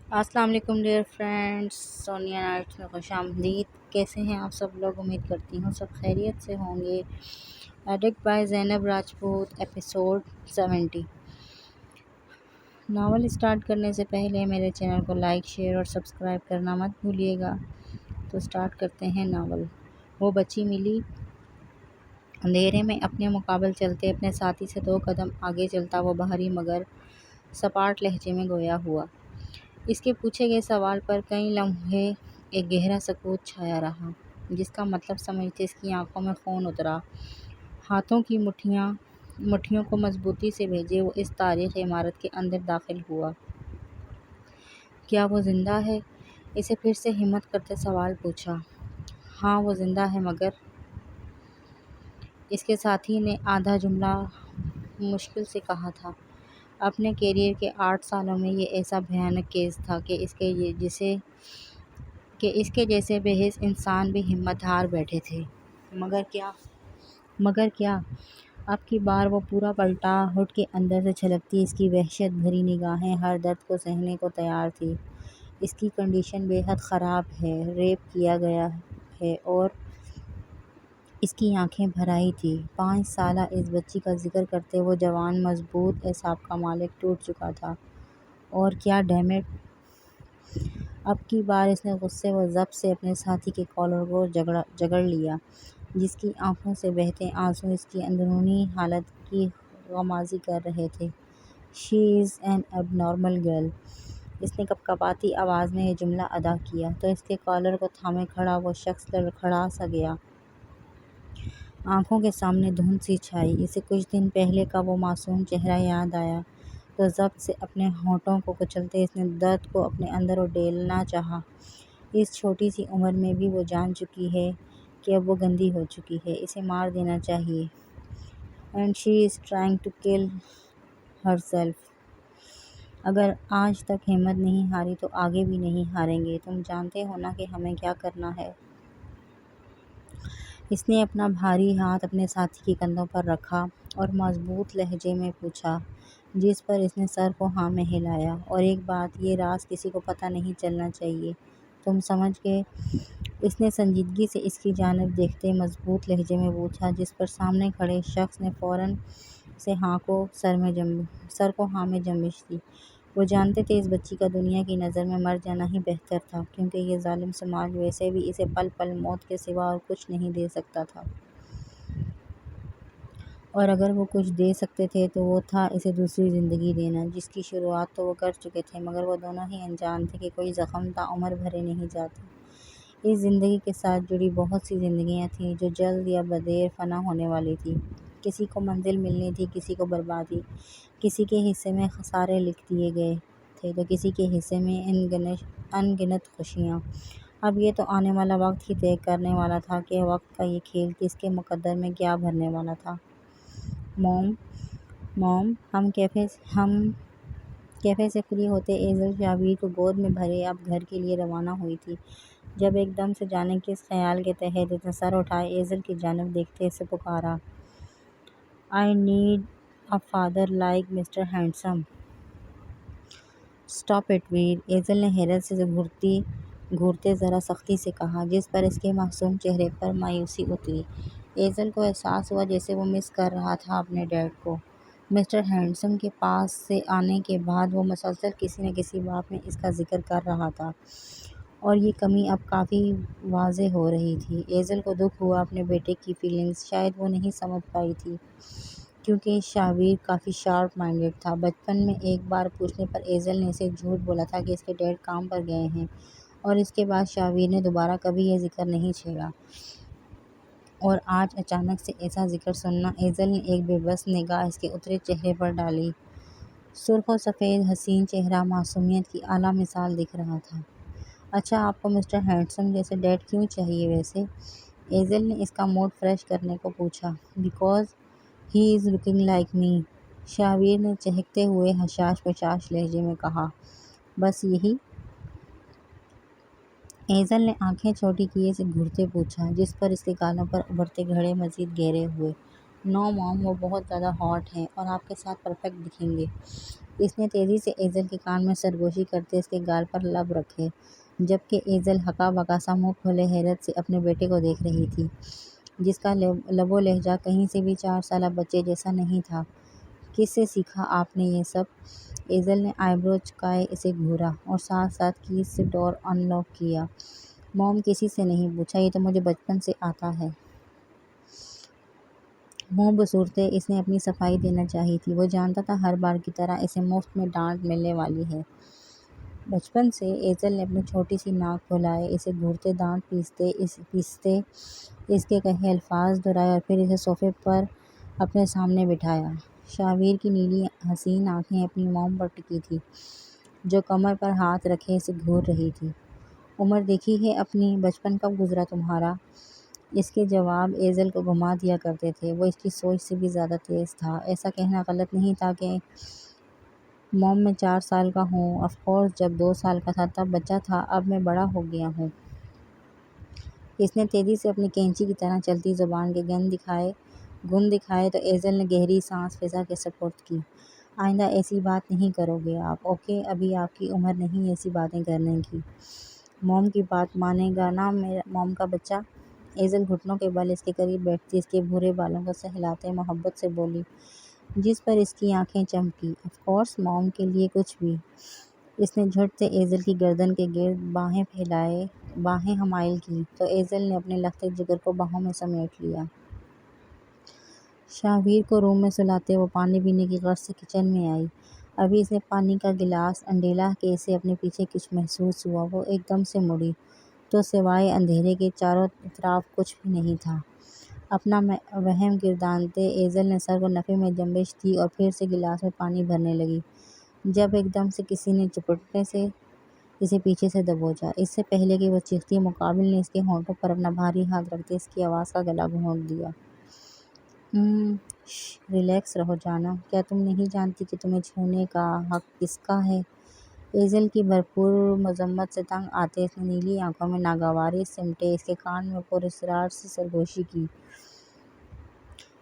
السلام علیکم dear friends, Sonia nights میں خوش آمدید۔ کیسے ہیں آپ سب لوگ؟ امید کرتی ہوں سب خیریت سے ہوں گے۔ Addict by Zainab Rajput, episode 70۔ Novel start کرنے سے پہلے میرے چینل کو لائک، شیئر اور سبسکرائب کرنا مت بھولیے گا۔ تو اسٹارٹ کرتے ہیں ناول۔ وہ بچی ملی اندھیرے میں اپنے مقابل چلتے اپنے ساتھی سے 2 قدم آگے چلتا وہ بھاری مگر سپاٹ لہجے میں گویا ہوا۔ اس کے پوچھے گئے سوال پر کئی لمحے ایک گہرا سکوت چھایا رہا، جس کا مطلب سمجھتے اس کی آنکھوں میں خون اترا۔ ہاتھوں کی مٹھیوں کو مضبوطی سے بھیجے وہ اس تاریخی عمارت کے اندر داخل ہوا۔ کیا وہ زندہ ہے؟ اسے پھر سے ہمت کرتے سوال پوچھا۔ ہاں وہ زندہ ہے مگر اس کے ساتھی نے آدھا جملہ مشکل سے کہا تھا۔ اپنے کیریئر کے 8 سالوں میں یہ ایسا بھیانک کیس تھا کہ اس کے جیسے بے حس انسان بھی ہمت ہار بیٹھے تھے۔ مگر کیا؟ اب کی بار وہ پورا پلٹا۔ ہڈ کے اندر سے چھلکتی اس کی وحشت بھری نگاہیں ہر درد کو سہنے کو تیار تھی۔ اس کی کنڈیشن بے حد خراب ہے، ریپ کیا گیا ہے اور اس کی آنکھیں بھر آئی تھیں۔ 5 سالہ اس بچی کا ذکر کرتے وہ جوان مضبوط اعصاب کا مالک ٹوٹ چکا تھا۔ اور کیا ڈیمن! اب کی بار اس نے غصے و ضبط سے اپنے ساتھی کے کالر کو جگڑ لیا، جس کی آنکھوں سے بہتے آنسو اس کی اندرونی حالت کی غمازی کر رہے تھے۔ شی از این اب نارمل گرل۔ اس نے کپکپاتی آواز میں یہ جملہ ادا کیا تو اس کے کالر کو تھامے کھڑا وہ شخص لڑکھڑا سا گیا۔ آنکھوں کے سامنے دھند سی چھائی۔ اسے کچھ دن پہلے کا وہ معصوم چہرہ یاد آیا تو ضبط سے اپنے ہونٹوں کو کچلتے اس نے درد کو اپنے اندر اڈیلنا چاہا۔ اس چھوٹی سی عمر میں بھی وہ جان چکی ہے کہ اب وہ گندی ہو چکی ہے، اسے مار دینا چاہیے۔ And she is trying to kill her self. اگر آج تک ہمت نہیں ہاری تو آگے بھی نہیں ہاریں گے۔ تم جانتے ہو نا کہ ہمیں کیا کرنا ہے؟ اس نے اپنا بھاری ہاتھ اپنے ساتھی کے کندھوں پر رکھا اور مضبوط لہجے میں پوچھا، جس پر اس نے سر کو ہاں میں ہلایا۔ اور ایک بات، یہ راز کسی کو پتہ نہیں چلنا چاہیے، تم سمجھ گئے؟ اس نے سنجیدگی سے اس کی جانب دیکھتے مضبوط لہجے میں پوچھا، جس پر سامنے کھڑے شخص نے فوراً سے سر کو ہاں میں جنبش دی۔ وہ جانتے تھے اس بچی کا دنیا کی نظر میں مر جانا ہی بہتر تھا، کیونکہ یہ ظالم سماج ویسے بھی اسے پل پل موت کے سوا اور کچھ نہیں دے سکتا تھا۔ اور اگر وہ کچھ دے سکتے تھے تو وہ تھا اسے دوسری زندگی دینا، جس کی شروعات تو وہ کر چکے تھے، مگر وہ دونوں ہی انجان تھے کہ کوئی زخم تعمر بھرے نہیں جاتے۔ اس زندگی کے ساتھ جڑی بہت سی زندگیاں تھیں جو جلد یا بدیر فنا ہونے والی تھیں۔ کسی کو منزل ملنی تھی، کسی کو بربادی، کسی کے حصے میں خسارے لکھ دیے گئے تھے تو کسی کے حصے میں ان گنت خوشیاں۔ اب یہ تو آنے والا وقت ہی طے کرنے والا تھا کہ وقت کا یہ کھیل کس کے مقدر میں کیا بھرنے والا تھا۔ موم، ہم کیفے سے فری ہوتے ایزل شاویر کو گود میں بھرے اب گھر کے لیے روانہ ہوئی تھی، جب ایک دم سے جانے کس خیال کے تحت اس نے سر اٹھائے ایزل کی جانب دیکھتے اسے پکارا، I need a father like Mister Handsome. Stop it Veer, Aizal نے حیرت سے گھورتے ذرا سختی سے کہا، جس پر اس کے معصوم چہرے پر مایوسی اتری۔ ایزل کو احساس ہوا جیسے وہ مس کر رہا تھا اپنے ڈیڈ کو۔ مسٹر ہینڈسم کے پاس سے آنے کے بعد وہ مسلسل کسی نہ کسی بات میں اس کا ذکر کر رہا تھا، اور یہ کمی اب کافی واضح ہو رہی تھی۔ ایزل کو دکھ ہوا اپنے بیٹے کی فیلنگز شاید وہ نہیں سمجھ پائی تھی، کیونکہ شاویر کافی شارپ مائنڈڈ تھا۔ بچپن میں ایک بار پوچھنے پر ایزل نے اسے جھوٹ بولا تھا کہ اس کے ڈیڈ کام پر گئے ہیں، اور اس کے بعد شاویر نے دوبارہ کبھی یہ ذکر نہیں چھیڑا۔ اور آج اچانک سے ایسا ذکر سننا! ایزل نے ایک بے بس نگاہ اس کے اترے چہرے پر ڈالی۔ سرخ و سفید حسین چہرہ معصومیت کی اعلیٰ مثال دکھ رہا تھا۔ اچھا، آپ کو مسٹر ہینڈسم جیسے ڈیڈ کیوں چاہیے ویسے؟ ایزل نے اس کا موڈ فریش کرنے کو پوچھا۔ Because he is looking like me, Shavir نے چہکتے ہوئے حشاش پشاش لہجے میں کہا۔ بس یہی؟ ایزل نے آنکھیں چھوٹی کیے اسے گھورتے پوچھا، جس پر اس کے گالوں پر ابھرتے گھڑے مزید گہرے ہوئے۔ نو مام، وہ بہت زیادہ ہاٹ ہیں اور آپ کے ساتھ پرفیکٹ دکھیں گے۔ اس نے تیزی سے ایزل کے کان میں سرگوشی کرتے اس کے گال پر لب رکھے، جبکہ ایزل ہکا بکا سا منہ کھولے حیرت سے اپنے بیٹے کو دیکھ رہی تھی، جس کا لب و لہجہ کہیں سے بھی 4 سالہ بچے جیسا نہیں تھا۔ کس سے سیکھا آپ نے یہ سب؟ ایزل نے آئی برو چکائے اسے گھورا اور ساتھ ساتھ کیز سے ڈور ان لاک کیا۔ موم، کسی سے نہیں پوچھا، یہ تو مجھے بچپن سے آتا ہے۔ منہ بسورتے اس نے اپنی صفائی دینا چاہی تھی۔ وہ جانتا تھا ہر بار کی طرح اسے مفت میں ڈانٹ ملنے والی ہے۔ بچپن سے؟ ایزل نے اپنی چھوٹی سی ناک کھلائے اسے گھورتے دانت پیستے اس کے کہے الفاظ دہرائے اور پھر اسے صوفے پر اپنے سامنے بٹھایا۔ شاہویر کی نیلی حسین آنکھیں اپنی موم پر ٹکی تھیں، جو کمر پر ہاتھ رکھے اسے گھور رہی تھی۔ عمر دیکھی ہے اپنی، بچپن کب گزرا تمہارا؟ اس کے جواب ایزل کو گھما دیا کرتے تھے۔ وہ اس کی سوچ سے بھی زیادہ تیز تھا۔ ایسا کہنا غلط نہیں تھا کہ موم میں 4 سال کا ہوں۔ آف کورس جب 2 سال کا تھا تب بچہ تھا، اب میں بڑا ہو گیا ہوں۔ اس نے تیزی سے اپنی کینچی کی طرح چلتی زبان کے گن دکھائے تو ایزل نے گہری سانس فضا کے سپرد کی۔ آئندہ ایسی بات نہیں کرو گے آپ، اوکے؟ ابھی آپ کی عمر نہیں ایسی باتیں کرنے کی۔ موم کی بات مانے گا نا موم کا بچہ؟ ایزل گھٹنوں کے بل اس کے قریب بیٹھتی اس کے بھورے بالوں کو سہلاتے محبت سے بولی، جس پر اس کی آنکھیں چمکیں۔ آف کورس موم، کے لیے کچھ بھی۔ اس نے جھٹ سے ایزل کی گردن کے گرد باہیں حمائل کیں تو ایزل نے اپنے لختے جگر کو باہوں میں سمیٹ لیا۔ شاہویر کو روم میں سلاتے وہ پانی پینے کی غرض سے کچن میں آئی۔ ابھی اس نے پانی کا گلاس انڈیلا کہ اسے اپنے پیچھے کچھ محسوس ہوا۔ وہ ایک دم سے مڑی تو سوائے اندھیرے کے چاروں اطراف کچھ بھی نہیں تھا۔ اپنا وہم گردانتے ایزل نے سر کو نفے میں جنبش دی اور پھر سے گلاس میں پانی بھرنے لگی، جب ایک دم سے کسی نے جھپٹنے سے اسے پیچھے سے دبوچا۔ اس سے پہلے کہ وہ چیختی، مقابل نے اس کے ہونٹوں پر اپنا بھاری ہاتھ رکھتے اس کی آواز کا گلا گھونٹ دیا۔ شش، ریلیکس رہو جانا۔ کیا تم نہیں جانتی کہ تمہیں چھونے کا حق کس کا ہے؟ ایزل کی بھرپور مذمت سے تنگ آتے اس نے نیلی آنکھوں میں ناگواری سمٹے اس کے کان میں پراسرار سے سرگوشی کی۔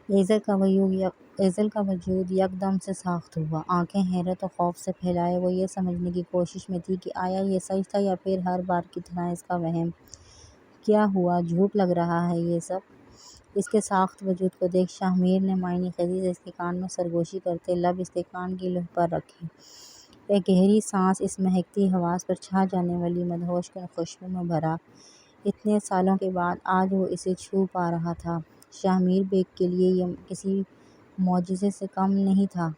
ایزل کا وجود یک دم سے ساخت ہوا۔ آنکھیں حیرت و خوف سے پھیلائے وہ یہ سمجھنے کی کوشش میں تھی کہ آیا یہ سچ تھا یا پھر ہر بار کی طرح اس کا وہم۔ کیا ہوا؟ جھوٹ لگ رہا ہے یہ سب؟ اس کے ساخت وجود کو دیکھ شاہمیر نے معائنی خیزی سے اس کے کان میں سرگوشی کرتے لب اس کے کان کی لوح پر رکھے۔ ایک گہری سانس اس مہکتی حواس پر چھا جانے والی مدہوش کن خوشبو میں بھرا۔ اتنے سالوں کے بعد آج وہ اسے چھو پا رہا تھا۔ شاہمیر بیگ کے لیے یہ کسی معجزے سے کم نہیں تھا۔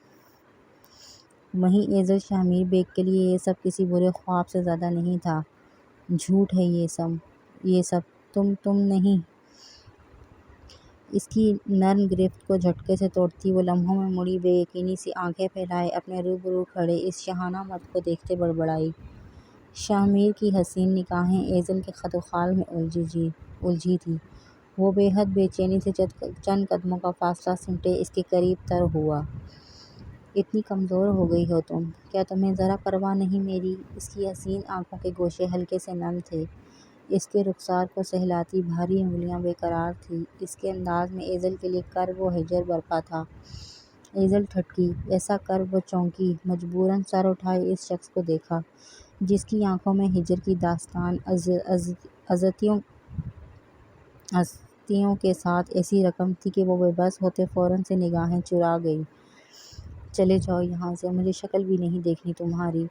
وہیں ایزل شاہمیر بیگ کے لیے یہ سب کسی برے خواب سے زیادہ نہیں تھا۔ جھوٹ ہے یہ سب، تم نہیں۔ اس کی نرم گرفت کو جھٹکے سے توڑتی وہ لمحوں میں مڑی بے یقینی سی آنکھیں پھیلائے اپنے روبرو کھڑے اس شاہانہ مرد کو دیکھتے بڑبڑائی۔ شاہمیر کی حسین نگاہیں ایزل کے خد و خال میں الجھی تھیں۔ وہ بے حد بے چینی سے چند قدموں کا فاصلہ سمٹے اس کے قریب تر ہوا۔ اتنی کمزور ہو گئی ہو تم؟ کیا تمہیں ذرا پرواہ نہیں میری؟ اس کی حسین آنکھوں کے گوشے ہلکے سے نم تھے، اس کے رخسار کو سہلاتی بھاری انگلیاں بے قرار تھیں۔ اس کے انداز میں ایزل کے لیے کرب و ہجر برپا تھا۔ ایزل ٹھٹکی، ایسا کرب وہ چونکی، مجبوراً سر اٹھائے اس شخص کو دیکھا جس کی آنکھوں میں ہجر کی داستان ازتیوں کے ساتھ ایسی رقم تھی کہ وہ بے بس ہوتے فوراً سے نگاہیں چرا گئی۔ چلے جاؤ یہاں سے، مجھے شکل بھی نہیں دیکھنی تمہاری۔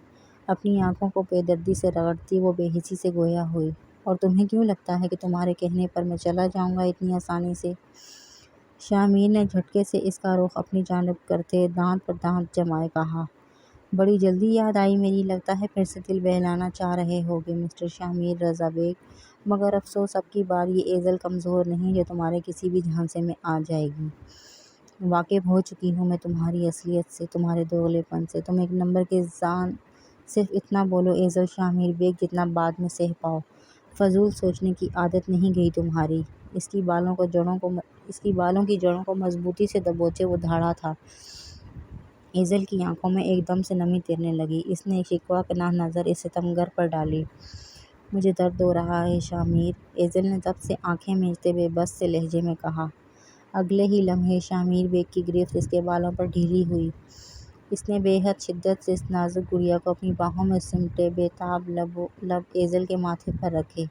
اپنی آنکھوں کو بے دردی سے رگڑتی وہ بے حسی سے گویا ہوئی۔ اور تمہیں کیوں لگتا ہے کہ تمہارے کہنے پر میں چلا جاؤں گا اتنی آسانی سے؟ شاہمیر نے جھٹکے سے اس کا رخ اپنی جانب کرتے دانت پر دانت جمائے کہا، بڑی جلدی یاد آئی میری، لگتا ہے پھر سے دل بہلانا چاہ رہے ہوگے مسٹر شاہمیر رضا بیگ، مگر افسوس اب کی بار یہ ایزل کمزور نہیں جو تمہارے کسی بھی جھانسے میں آ جائے گی۔ واقف ہو چکی ہوں میں تمہاری اصلیت سے، تمہارے دوغلے پن سے۔ تم ایک نمبر کے زان، صرف اتنا بولو ایزل شاہمیر بیگ جتنا بعد میں سہ پاؤ۔ فضول سوچنے کی عادت نہیں گئی تمہاری؟ اس کی بالوں کی جڑوں کو مضبوطی سے دبوچے وہ دھاڑا تھا۔ ایزل کی آنکھوں میں ایک دم سے نمی تیرنے لگی۔ اس نے ایک شکوہ کناہ نظر اس ستمگر پر ڈالی۔ مجھے درد ہو رہا ہے شاہمیر، ایزل نے تب سے آنکھیں مینچتے بے بس سے لہجے میں کہا۔ اگلے ہی لمحے شامیر بیگ کی گرفت اس کے بالوں پر ڈھیلی ہوئی۔ اس نے بے حد شدت سے اس نازک گڑیا کو اپنی باہوں میں سمیٹے، بے تاب لب ایزل کے ماتھے پر رکھے۔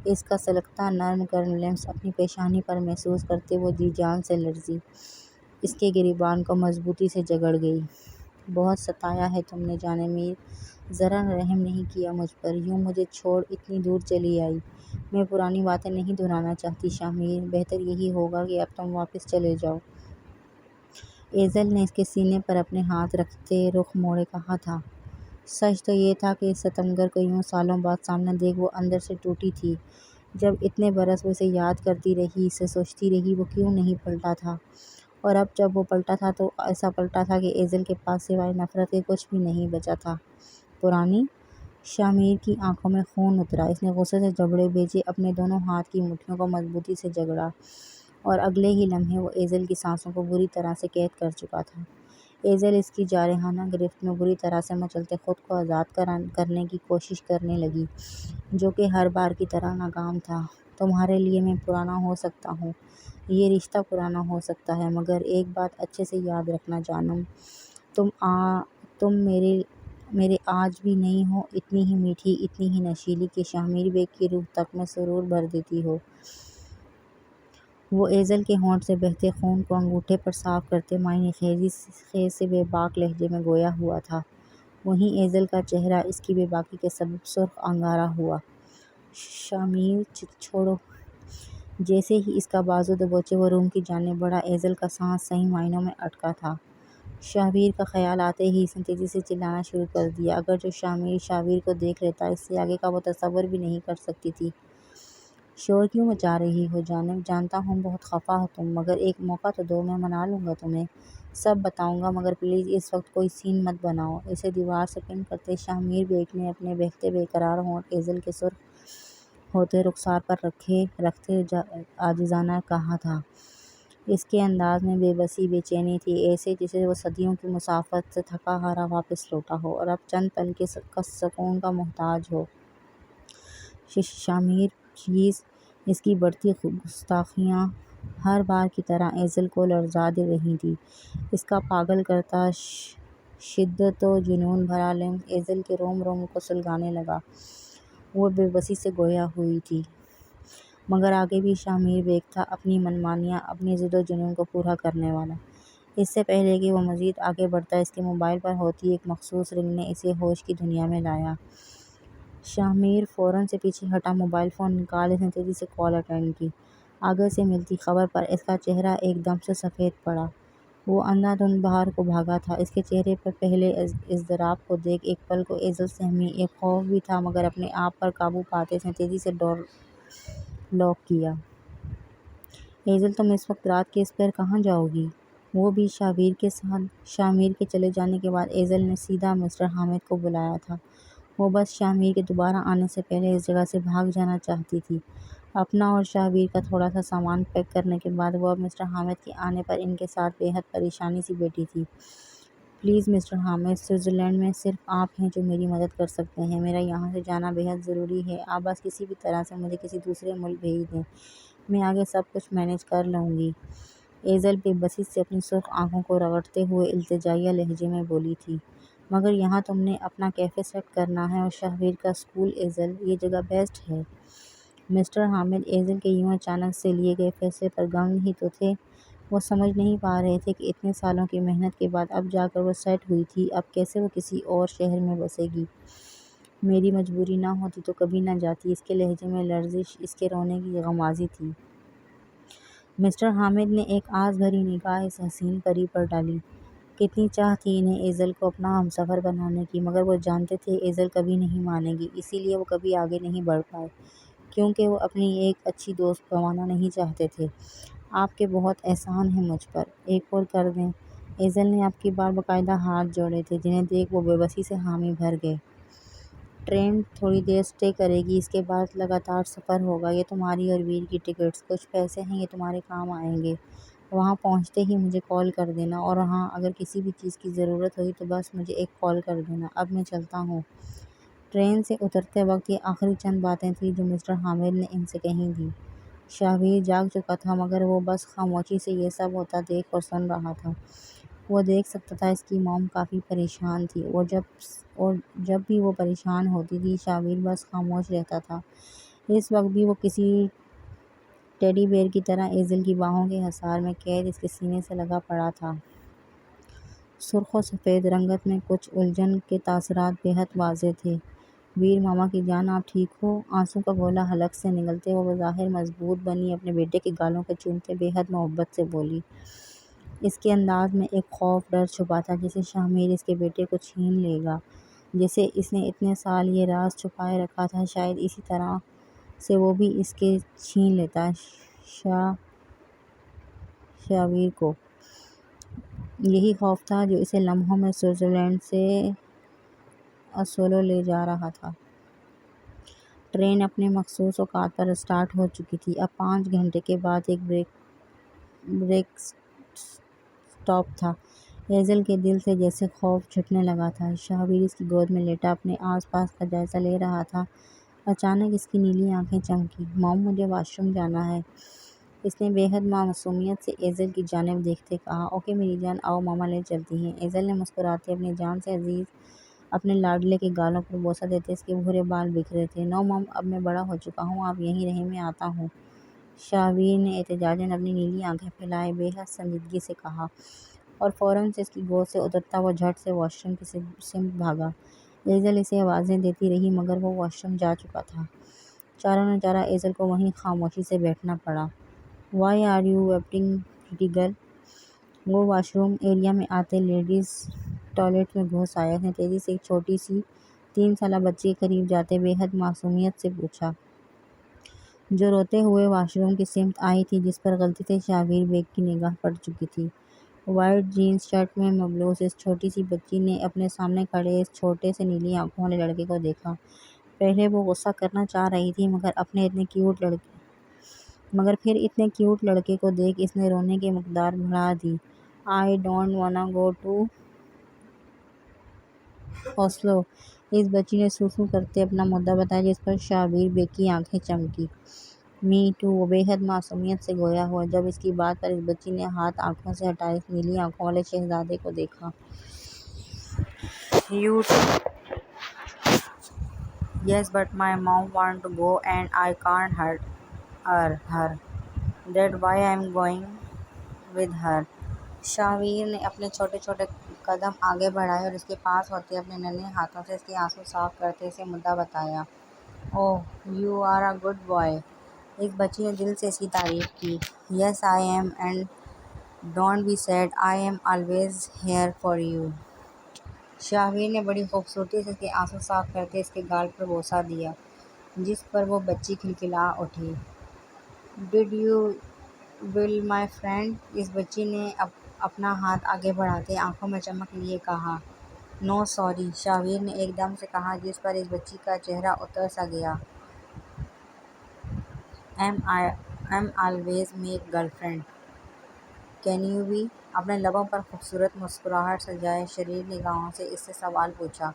اس کا سلکتا نرم گرم لمس اپنی پیشانی پر محسوس کرتے وہ جی جان سے لرزی، اس کے گریبان کو مضبوطی سے جگڑ گئی۔ بہت ستایا ہے تم نے جانے میر، ذرا رحم نہیں کیا مجھ پر، یوں مجھے چھوڑ اتنی دور چلی آئی۔ میں پرانی باتیں نہیں دہرانا چاہتی شامیر، بہتر یہی ہوگا کہ اب تم واپس چلے جاؤ۔ ایزل نے اس کے سینے پر اپنے ہاتھ رکھتے رخ موڑے کہا تھا۔ سچ تو یہ تھا کہ اس ستمگر کو یوں سالوں بعد سامنے دیکھ وہ اندر سے ٹوٹی تھی۔ جب اتنے برس وہ اسے یاد کرتی رہی، اسے سوچتی رہی، وہ کیوں نہیں پلٹا تھا؟ اور اب جب وہ پلٹا تھا تو ایسا پلٹا تھا کہ ایزل کے پاس سوائے نفرت کے کچھ بھی نہیں بچا تھا۔ پرانی؟ شامیر کی آنکھوں میں خون اترا، اس نے غصے سے جبڑے بھیجے، اپنے دونوں ہاتھ کی مٹھیوں کو مضبوطی سے جگڑا، اور اگلے ہی لمحے وہ ایزل کی سانسوں کو بری طرح سے قید کر چکا تھا۔ ایزل اس کی جارحانہ گرفت میں بری طرح سے مچلتے خود کو آزاد کرنے کی کوشش کرنے لگی، جو کہ ہر بار کی طرح ناکام تھا۔ تمہارے لیے میں پرانا ہو سکتا ہوں، یہ رشتہ پرانا ہو سکتا ہے، مگر ایک بات اچھے سے یاد رکھنا جانم، تم میرے آج بھی نہیں ہو، اتنی ہی میٹھی، اتنی ہی نشیلی کہ شامیر بیگ کی روح تک میں سرور بھر دیتی ہو۔ وہ ایزل کے ہونٹ سے بہتے خون کو انگوٹھے پر صاف کرتے معنی خیز سے بے باک لہجے میں گویا ہوا تھا۔ وہیں ایزل کا چہرہ اس کی بے باکی کے سبب سرخ انگارا ہوا۔ شامیر چھوڑو۔ جیسے ہی اس کا بازو دبوچے وہ روم کی جانب بڑھا، ایزل کا سانس صحیح معنوں میں اٹکا تھا۔ شابیر کا خیال آتے ہی اس نے تیزی سے چلانا شروع کر دیا۔ اگر جو شابیر کو دیکھ لیتا، اس سے آگے کا وہ تصور بھی نہیں کر سکتی تھی۔ شور کیوں مچا رہی ہو جانم؟ جانتا ہوں بہت خفا ہو تم، مگر ایک موقع تو دو، میں منا لوں گا تمہیں، سب بتاؤں گا، مگر پلیز اس وقت کوئی سین مت بناؤ۔ اسے دیوار سے پن کرتے شامیر بیگ نے اپنے بہتے بے قرار ہونٹ ایزل کے سرخ ہوتے رخسار پر رکھتے عاجزانہ کہا تھا۔ اس کے انداز میں بے بسی، بے چینی تھی، ایسے جیسے وہ صدیوں کی مسافت سے تھکا ہارا واپس لوٹا ہو اور اب چند پل کے سکون کا محتاج ہو۔ شامیر پلیز۔ اس کی بڑھتی گستاخیاں ہر بار کی طرح ایزل کو لرزا دے رہی تھیں۔ اس کا پاگل کرتا شدت و جنون بھرا لمس ایزل کے روم روم کو سلگانے لگا۔ وہ بے بسی سے گویا ہوئی تھی، مگر آگے بھی شامیر بیگ تھا، اپنی منمانیاں، اپنی ضد و جنون کو پورا کرنے والا۔ اس سے پہلے کہ وہ مزید آگے بڑھتا، اس کے موبائل پر ہوتی ایک مخصوص رنگ نے اسے ہوش کی دنیا میں لایا۔ شامیر فوراً سے پیچھے ہٹا، موبائل فون نکال اس نے تیزی سے کال اٹینڈ کی۔ آگے سے ملتی خبر پر اس کا چہرہ ایک دم سے سفید پڑا۔ وہ اندھا دھند باہر کو بھاگا تھا۔ اس کے چہرے پر پہلے اضطراب کو دیکھ ایک پل کو ایزل سہمی، ایک خوف بھی تھا، مگر اپنے آپ پر قابو پاتے اس نے تیزی سے ڈور لاک کیا۔ ایزل تم اس وقت رات کے اس پہر کہاں جاؤ گی؟ وہ بھی شابیر کے ساتھ؟ شامیر کے چلے جانے کے بعد ایزل نے سیدھا مسٹر حامد کو بلایا تھا۔ وہ بس شامیر کے دوبارہ آنے سے پہلے اس جگہ سے بھاگ جانا چاہتی تھی۔ اپنا اور شابیر کا تھوڑا سا سامان پیک کرنے کے بعد وہ اب مسٹر حامد کے آنے پر ان کے ساتھ بے حد پریشانی سی بیٹھی تھی۔ پلیز مسٹر حامد، سوئٹزرلینڈ میں صرف آپ ہیں جو میری مدد کر سکتے ہیں، میرا یہاں سے جانا بے حد ضروری ہے، آپ بس کسی بھی طرح سے مجھے کسی دوسرے ملک بھیج دیں، میں آگے سب کچھ مینیج کر لوں گی۔ ایزل بے بسی سے اپنی سرخ آنکھوں کو رگڑتے ہوئے التجائیہ لہجے میں بولی تھی، مگر یہاں تم نے اپنا کیفے سیٹ کرنا ہے اور شابیر کا اسکول۔ ایزل، یہ جگہ بیسٹ ہے۔ مسٹر حامد ایزل کے یوں اچانک سے لیے گئے فیصلے پر گنگ ہی تو تھے۔ وہ سمجھ نہیں پا رہے تھے کہ اتنے سالوں کی محنت کے بعد اب جا کر وہ سیٹ ہوئی تھی، اب کیسے وہ کسی اور شہر میں بسے گی۔ میری مجبوری نہ ہوتی تو کبھی نہ جاتی۔ اس کے لہجے میں لرزش، اس کے رونے کی غمازی تھی۔ مسٹر حامد نے ایک آس بھری نگاہ اس حسین پری پر ڈالی۔ کتنی چاہ تھی انہیں ایزل کو اپنا ہمسفر بنانے کی، مگر وہ جانتے تھے ایزل کبھی نہیں مانے گی، اسی لیے وہ کبھی آگے نہیں بڑھ پائے، کیونکہ وہ اپنی ایک اچھی دوست گنوانا نہیں چاہتے تھے۔ آپ کے بہت احسان ہیں مجھ پر، ایک اور کر دیں؟ ایزل نے اب کی بار باقاعدہ ہاتھ جوڑے تھے، جنہیں دیکھ وہ بے بسی سے حامی بھر گئے۔ ٹرین تھوڑی دیر اسٹے کرے گی، اس کے بعد لگاتار سفر ہوگا، یہ تمہاری اور ویر کی ٹکٹس، کچھ پیسے ہیں، یہ تمہارے کام آئیں گے، وہاں پہنچتے ہی مجھے کال کر دینا، اور ہاں اگر کسی بھی چیز کی ضرورت ہوئی تو بس مجھے ایک کال کر دینا، اب میں چلتا ہوں۔ ٹرین سے اترتے وقت یہ آخری چند باتیں تھیں جو مسٹر حامد نے ان سے کہی تھیں۔ شاہویر جاگ چکا تھا مگر وہ بس خاموشی سے یہ سب ہوتا دیکھ اور سن رہا تھا۔ وہ دیکھ سکتا تھا اس کی موم کافی پریشان تھی اور جب بھی وہ پریشان ہوتی تھی شاہویر بس خاموش رہتا تھا۔ اس وقت بھی وہ کسی ٹیڈی بیئر کی طرح ایزل کی باہوں کے حصار میں قید اس کے سینے سے لگا پڑا تھا۔ سرخ و سفید رنگت میں کچھ الجھن کے تاثرات بے حد واضح تھے۔ ویر ماما کی جان آپ ٹھیک ہو؟ آنسوں کا گولا حلق سے نگلتے وہ بظاہر مضبوط بنی اپنے بیٹے کے گالوں کو چومتے بے حد محبت سے بولی۔ اس کے انداز میں ایک خوف ڈر چھپا تھا جیسے شاہمیر اس کے بیٹے کو چھین لے گا، جیسے اس نے اتنے سال یہ راز چھپائے رکھا تھا، شاید اسی طرح سے وہ بھی اس کے چھین لیتا شاہویر کو۔ یہی خوف تھا جو اسے لمحوں میں سوئٹزرلینڈ سے اسولو لے جا رہا تھا۔ ٹرین اپنے مخصوص اوقات پر اسٹارٹ ہو چکی تھی۔ اب 5 گھنٹے کے بعد ایک بریک سٹاپ تھا۔ ایزل کے دل سے جیسے خوف چھٹنے لگا تھا۔ شاہویر اس کی گود میں لیٹا اپنے آس پاس کا جائزہ لے رہا تھا۔ اچانک اس کی نیلی آنکھیں چمکیں۔ موم مجھے واش روم جانا ہے، اس نے بے حد معصومیت سے ایزل کی جانب دیکھتے کہا۔ اوکے میری جان، آؤ ماما لے چلتی ہیں۔ ایزل نے مسکراتے اپنی جان سے عزیز اپنے لاڈلے کے گالوں پر بوسہ دیتے اس کے بھورے بال بکھرے تھے۔ نو مام، اب میں بڑا ہو چکا ہوں، آپ یہیں رہیں، میں آتا ہوں۔ شاہویر نے احتجاجاً اپنی نیلی آنکھیں پھیلائے بے حد سنجیدگی سے کہا اور فوراً سے اس کی گود سے اترتا وہ جھٹ سے واش روم کی سمت بھاگا۔ ایزل اسے آوازیں دیتی رہی مگر وہ واش روم جا چکا تھا۔ چاروں نچارہ ایزل کو وہیں خاموشی سے بیٹھنا پڑا۔ Why are you weeping pretty girl? وہ واش روم ایریا میں آتے لیڈیز ٹوائلٹ میں گھس آیا۔ اس نے تیزی سے ایک چھوٹی سی 3 سالہ بچی کے قریب جاتے بے حد معصومیت سے پوچھا، جو روتے ہوئے واش روم کی سمت آئی تھی جس پر غلطی سے شاہویر بیگ کی نگاہ پڑ چکی تھی۔ وائٹ جینز شرٹ میں ملبوس اس چھوٹی سی بچی نے اپنے سامنے کھڑے اس چھوٹے سے نیلی آنکھوں والے لڑکے کو دیکھا۔ پہلے وہ غصہ کرنا چاہ رہی تھی مگر پھر اتنے کیوٹ لڑکے کو دیکھ اس نے رونے کی مقدار بڑھا دی۔ I don't wanna go to Oslo, اس بچی نے سو کرتے اپنا مدعا بتایا جس پر شاہویر بیگ کی آنکھیں چمکی۔ می ٹو، وہ بے حد معصومیت سے گویا ہوا جب اس کی بات پر اس بچی نے ہاتھ آنکھوں سے ہٹائے اس نیلی آنکھوں والے شہزادے کو دیکھا۔ You too? Yes but my mom want to go and I can't hurt her, that why I am going with her. Shahveer نے اپنے چھوٹے چھوٹے قدم آگے بڑھائے اور اس کے پاس ہوتے اپنے ننھے ہاتھوں سے اس کے آنسو صاف کرتے اسے مدعا بتایا۔ Oh you are a good boy, اس بچی نے دل سے اس کی تعریف کی۔ Yes I am, and don't be sad, I am always here for you. Shahveer نے بڑی خوبصورتی سے اس کے آنسو صاف کرتے اس کے گال پر بوسہ دیا جس پر وہ بچی کھلکھلا اٹھی۔ Did you will my friend, اس بچی نے اپنا ہاتھ آگے بڑھاتے آنکھوں میں چمک لیے کہا۔ نو سوری، شاہویر نے ایک دم سے کہا جس پر اس بچی کا چہرہ اتر سا گیا۔ I'm always make girlfriend, can you be? اپنے لبوں پر خوبصورت مسکراہٹ سجائے شریر نگاہوں سے اس سے سوال پوچھا۔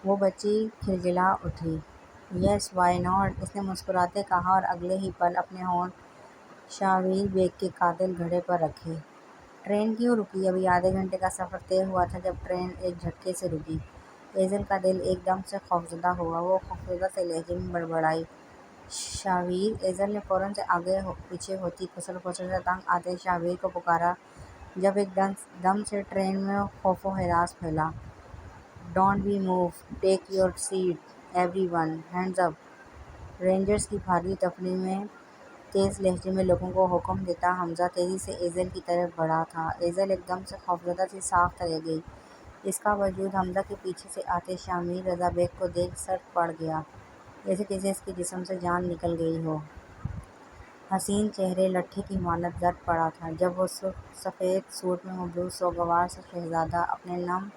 وہ بچی کھلکھلا اٹھی۔ یس وائی ناٹ، اس نے مسکراتے کہا اور اگلے ہی پل اپنے ہونٹ شاہویر بیگ کے قاتل گھڑے پر رکھے۔ ٹرین کیوں رکی؟ ابھی آدھے گھنٹے کا سفر طے ہوا تھا جب ٹرین ایک جھٹکے سے رکی۔ ایزل کا دل ایک دم سے خوفزدہ ہوا۔ وہ خوفزدہ سے لہجے میں بڑبڑائی، شاہویر۔ ایزل نے فوراً سے آگے پیچھے ہوتی کھسر پسر سے تنگ آتے شاہویر کو پکارا جب ایک دم سے ٹرین میں خوف و ہراس پھیلا۔ Don't be move, take your seat everyone, hands up. Rangers کی بھاری ٹفلی میں تیز لہجے میں لوگوں کو حکم دیتا حمزہ تیزی سے ایزل کی طرف بڑھا تھا۔ ایزل ایک دم سے خوفزدہ سی ساکھ رہ گئی۔ اس کا وجود حمزہ کے پیچھے سے آتے شاہمیر رضا بیگ کو دیکھ سرد پڑ گیا، جیسے اس کے جسم سے جان نکل گئی ہو۔ حسین چہرے لٹھے کی مانند زرد پڑا تھا جب وہ سفید سوٹ میں ملبوس سوگوار سا شہزادہ اپنے نم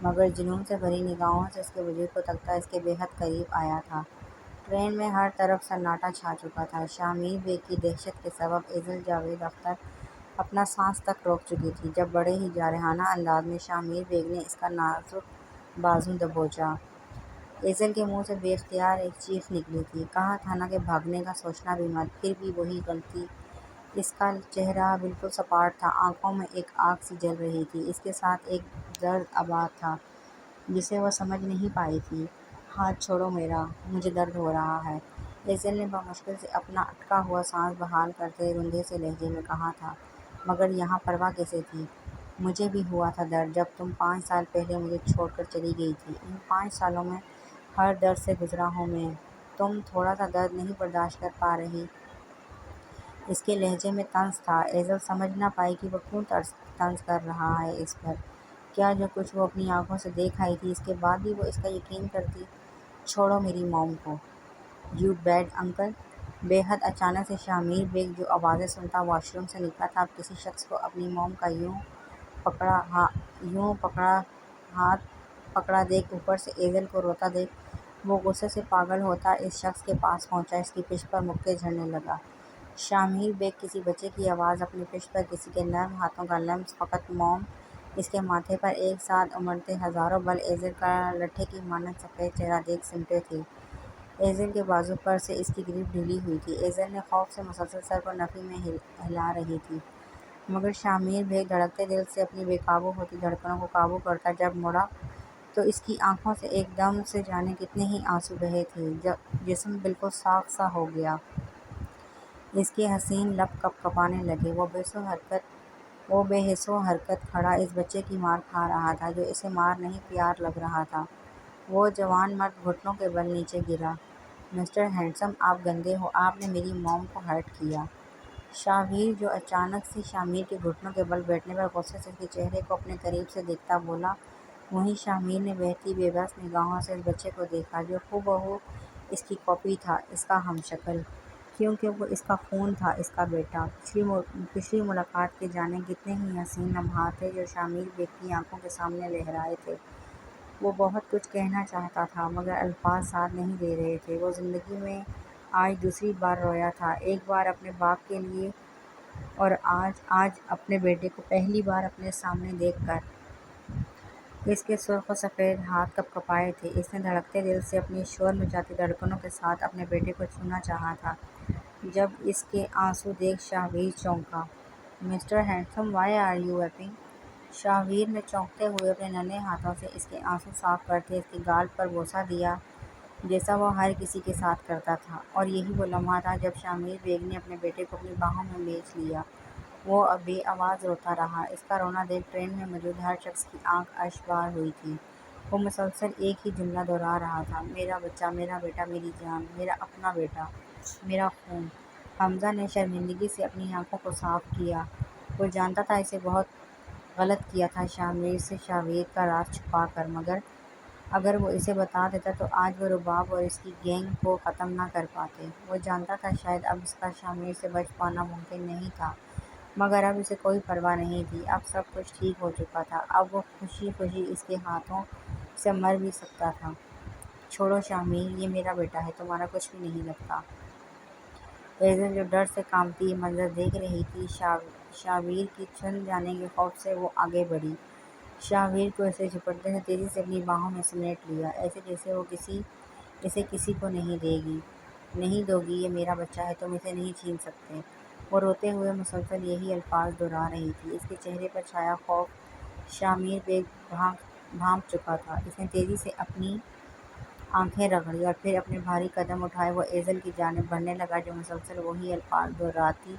مگر جنون سے بھری نگاہوں سے اس کے وجود کو تکتا اس کے بے حد قریب آیا تھا۔ ٹرین میں ہر طرف سناٹا چھا چکا تھا۔ شاہمیر بیگ کی دہشت کے سبب ایزل جاوید اختر اپنا سانس تک روک چکی تھی جب بڑے ہی جارحانہ انداز میں شاہمیر بیگ نے اس کا نازک بازو دبوچا۔ ایزل کے منہ سے بے اختیار ایک چیخ نکلی تھی۔ کہا تھا نا کہ بھاگنے کا سوچنا بھی مت، پھر بھی وہی غلطی۔ اس کا چہرہ بالکل سپاٹ تھا، آنکھوں میں ایک آگ سی جل رہی تھی، اس کے ساتھ ایک درد آباد تھا جسے وہ سمجھ نہیں پائی تھی۔ ہاتھ چھوڑو میرا، مجھے درد ہو رہا ہے، ایزل نے بمشکل سے اپنا اٹکا ہوا سانس بحال کرتے رندے سے لہجے میں کہا تھا۔ مگر یہاں پرواہ کیسے تھی؟ مجھے بھی ہوا تھا درد جب تم 5 سال پہلے مجھے چھوڑ کر چلی گئی تھی۔ ان 5 سالوں میں ہر درد سے گزرا ہوں میں، تم تھوڑا سا درد نہیں برداشت کر پا رہی؟ اس کے لہجے میں طنز تھا۔ ایزل سمجھ نہ پائی کہ وہ کیوں طنز کر رہا ہے اس پر۔ کیا جو کچھ وہ اپنی آنکھوں سے دیکھ آئی تھی اس کے بعد بھی وہ اس کا یقین کرتی؟ چھوڑو میری موم کو، یو بیڈ انکل۔ بے حد اچانک سے شامیر بیگ جو آوازیں سنتا واش روم سے نکلا تھا، اب کسی شخص کو اپنی موم کا ہاتھ پکڑا دیکھ، اوپر سے ایزل کو روتا دیکھ، وہ غصے سے پاگل ہوتا اس شخص کے پاس پہنچا، اس کی پشت پر مکے جھڑنے لگا۔ شامیر بیگ کسی بچے کی آواز، اپنی پشت پر کسی کے نرم ہاتھوں کا لمس، فقط موم۔ اس کے ماتھے پر ایک ساتھ امڑتے ہزاروں بل ایزل کا لٹھے کی مانند سفید چہرہ دیکھ سمٹے تھے۔ ایزل کے بازو پر سے اس کی گریپ ڈھیلی ہوئی تھی، ایزل نے خوف سے مسلسل سر کو نفی میں ہلا رہی تھی۔ مگر شامیر بیگ دھڑکتے دل سے اپنی بے قابو ہوتی دھڑکنوں کو قابو کرتا جب مڑا تو اس کی آنکھوں سے ایک دم سے جانے کتنے ہی آنسو بہے تھے، جسم بالکل صاف سا ہو گیا۔ اس کے حسین لب کپ کپانے لگے، وہ بے حس و حرکت کھڑا اس بچے کی مار کھا رہا تھا جو اسے مار نہیں پیار لگ رہا تھا۔ وہ جوان مرد گھٹنوں کے بل نیچے گرا۔ مسٹر ہینڈسم، آپ گندے ہو، آپ نے میری موم کو ہرٹ کیا۔ شاویر جو اچانک سے شامیر کے گھٹنوں کے بل بیٹھنے پر غصے سے اس کے چہرے کو اپنے قریب سے دیکھتا بولا، وہیں شامیر نے بہتی بے بس نگاہوں سے اس بچے کو دیکھا جو ہو بہو اس کی کاپی تھا، اس کا ہم شکل، کیونکہ وہ اس کا خون تھا، اس کا بیٹا۔ پچھلی ملاقات کے جانے کتنے ہی حسین لمحات تھے جو شامیر بیگ کی آنکھوں کے سامنے لہرائے تھے۔ وہ بہت کچھ کہنا چاہتا تھا مگر الفاظ ساتھ نہیں دے رہے تھے۔ وہ زندگی میں آج دوسری بار رویا تھا، ایک بار اپنے باپ کے لیے اور آج اپنے بیٹے کو پہلی بار اپنے سامنے دیکھ کر۔ اس کے سرخ و سفید ہاتھ کپ کپائے تھے، اس نے دھڑکتے دل سے اپنی شور مچاتی دھڑکنوں کے ساتھ اپنے بیٹے کو چھونا چاہا تھا۔ جب اس کے آنسو دیکھ شاویر چونکا۔ Mister Handsome, why are you weeping? Shahveer نے چونکتے ہوئے اپنے ننھے ہاتھوں سے اس کے آنسو صاف کرتے اس کے گال پر بوسہ دیا جیسا وہ ہر کسی کے ساتھ کرتا تھا، اور یہی وہ لمحہ تھا جب شامیر بیگ نے اپنے بیٹے کو اپنی باہوں میں بیچ لیا۔ وہ بے آواز روتا رہا، اس کا رونا دیکھ ٹرین میں موجود ہر شخص کی آنکھ اشک بار ہوئی تھی۔ وہ مسلسل ایک ہی جملہ دہرا رہا تھا، میرا بچہ، میرا بیٹا، میری جان، میرا اپنا بیٹا، میرا خون۔ حمزہ نے شرمندگی سے اپنی آنکھوں کو صاف کیا، وہ جانتا تھا اسے بہت غلط کیا تھا شامیر سے شاویر کا راز چھپا کر، مگر اگر وہ اسے بتا دیتا تو آج وہ رباب اور اس کی گینگ کو ختم نہ کر پاتے۔ وہ جانتا تھا شاید اب اس کا شامیر سے بچ پانا ممکن نہیں تھا، مگر اب اسے کوئی پرواہ نہیں تھی، اب سب کچھ ٹھیک ہو چکا تھا، اب وہ خوشی خوشی اس کے ہاتھوں سے مر بھی سکتا تھا۔ چھوڑو شامیر، یہ میرا بیٹا ہے، تمہارا کچھ بھی نہیں لگتا۔ ایزل جو ڈر سے کانپتی یہ منظر دیکھ رہی تھی، شاویر کی چھن جانے کے خوف سے وہ آگے بڑھی، شاویر کو اسے جھپٹنے سے تیزی سے اپنی باہوں میں سمیٹ لیا، ایسے جیسے وہ اسے کسی کو نہیں دو گی، یہ میرا بچہ ہے، تم اسے نہیں چھین سکتے۔ وہ روتے ہوئے مسلسل یہی الفاظ دہرا رہی تھی، اس کے چہرے پر چھایا خوف شامیر بیگ بھانپ چکا تھا۔ اس نے تیزی سے اپنی آنکھیں رگڑی اور پھر اپنے بھاری قدم اٹھائے وہ ایزل کی جانب بڑھنے لگا جو مسلسل وہی الفاظ دہراتی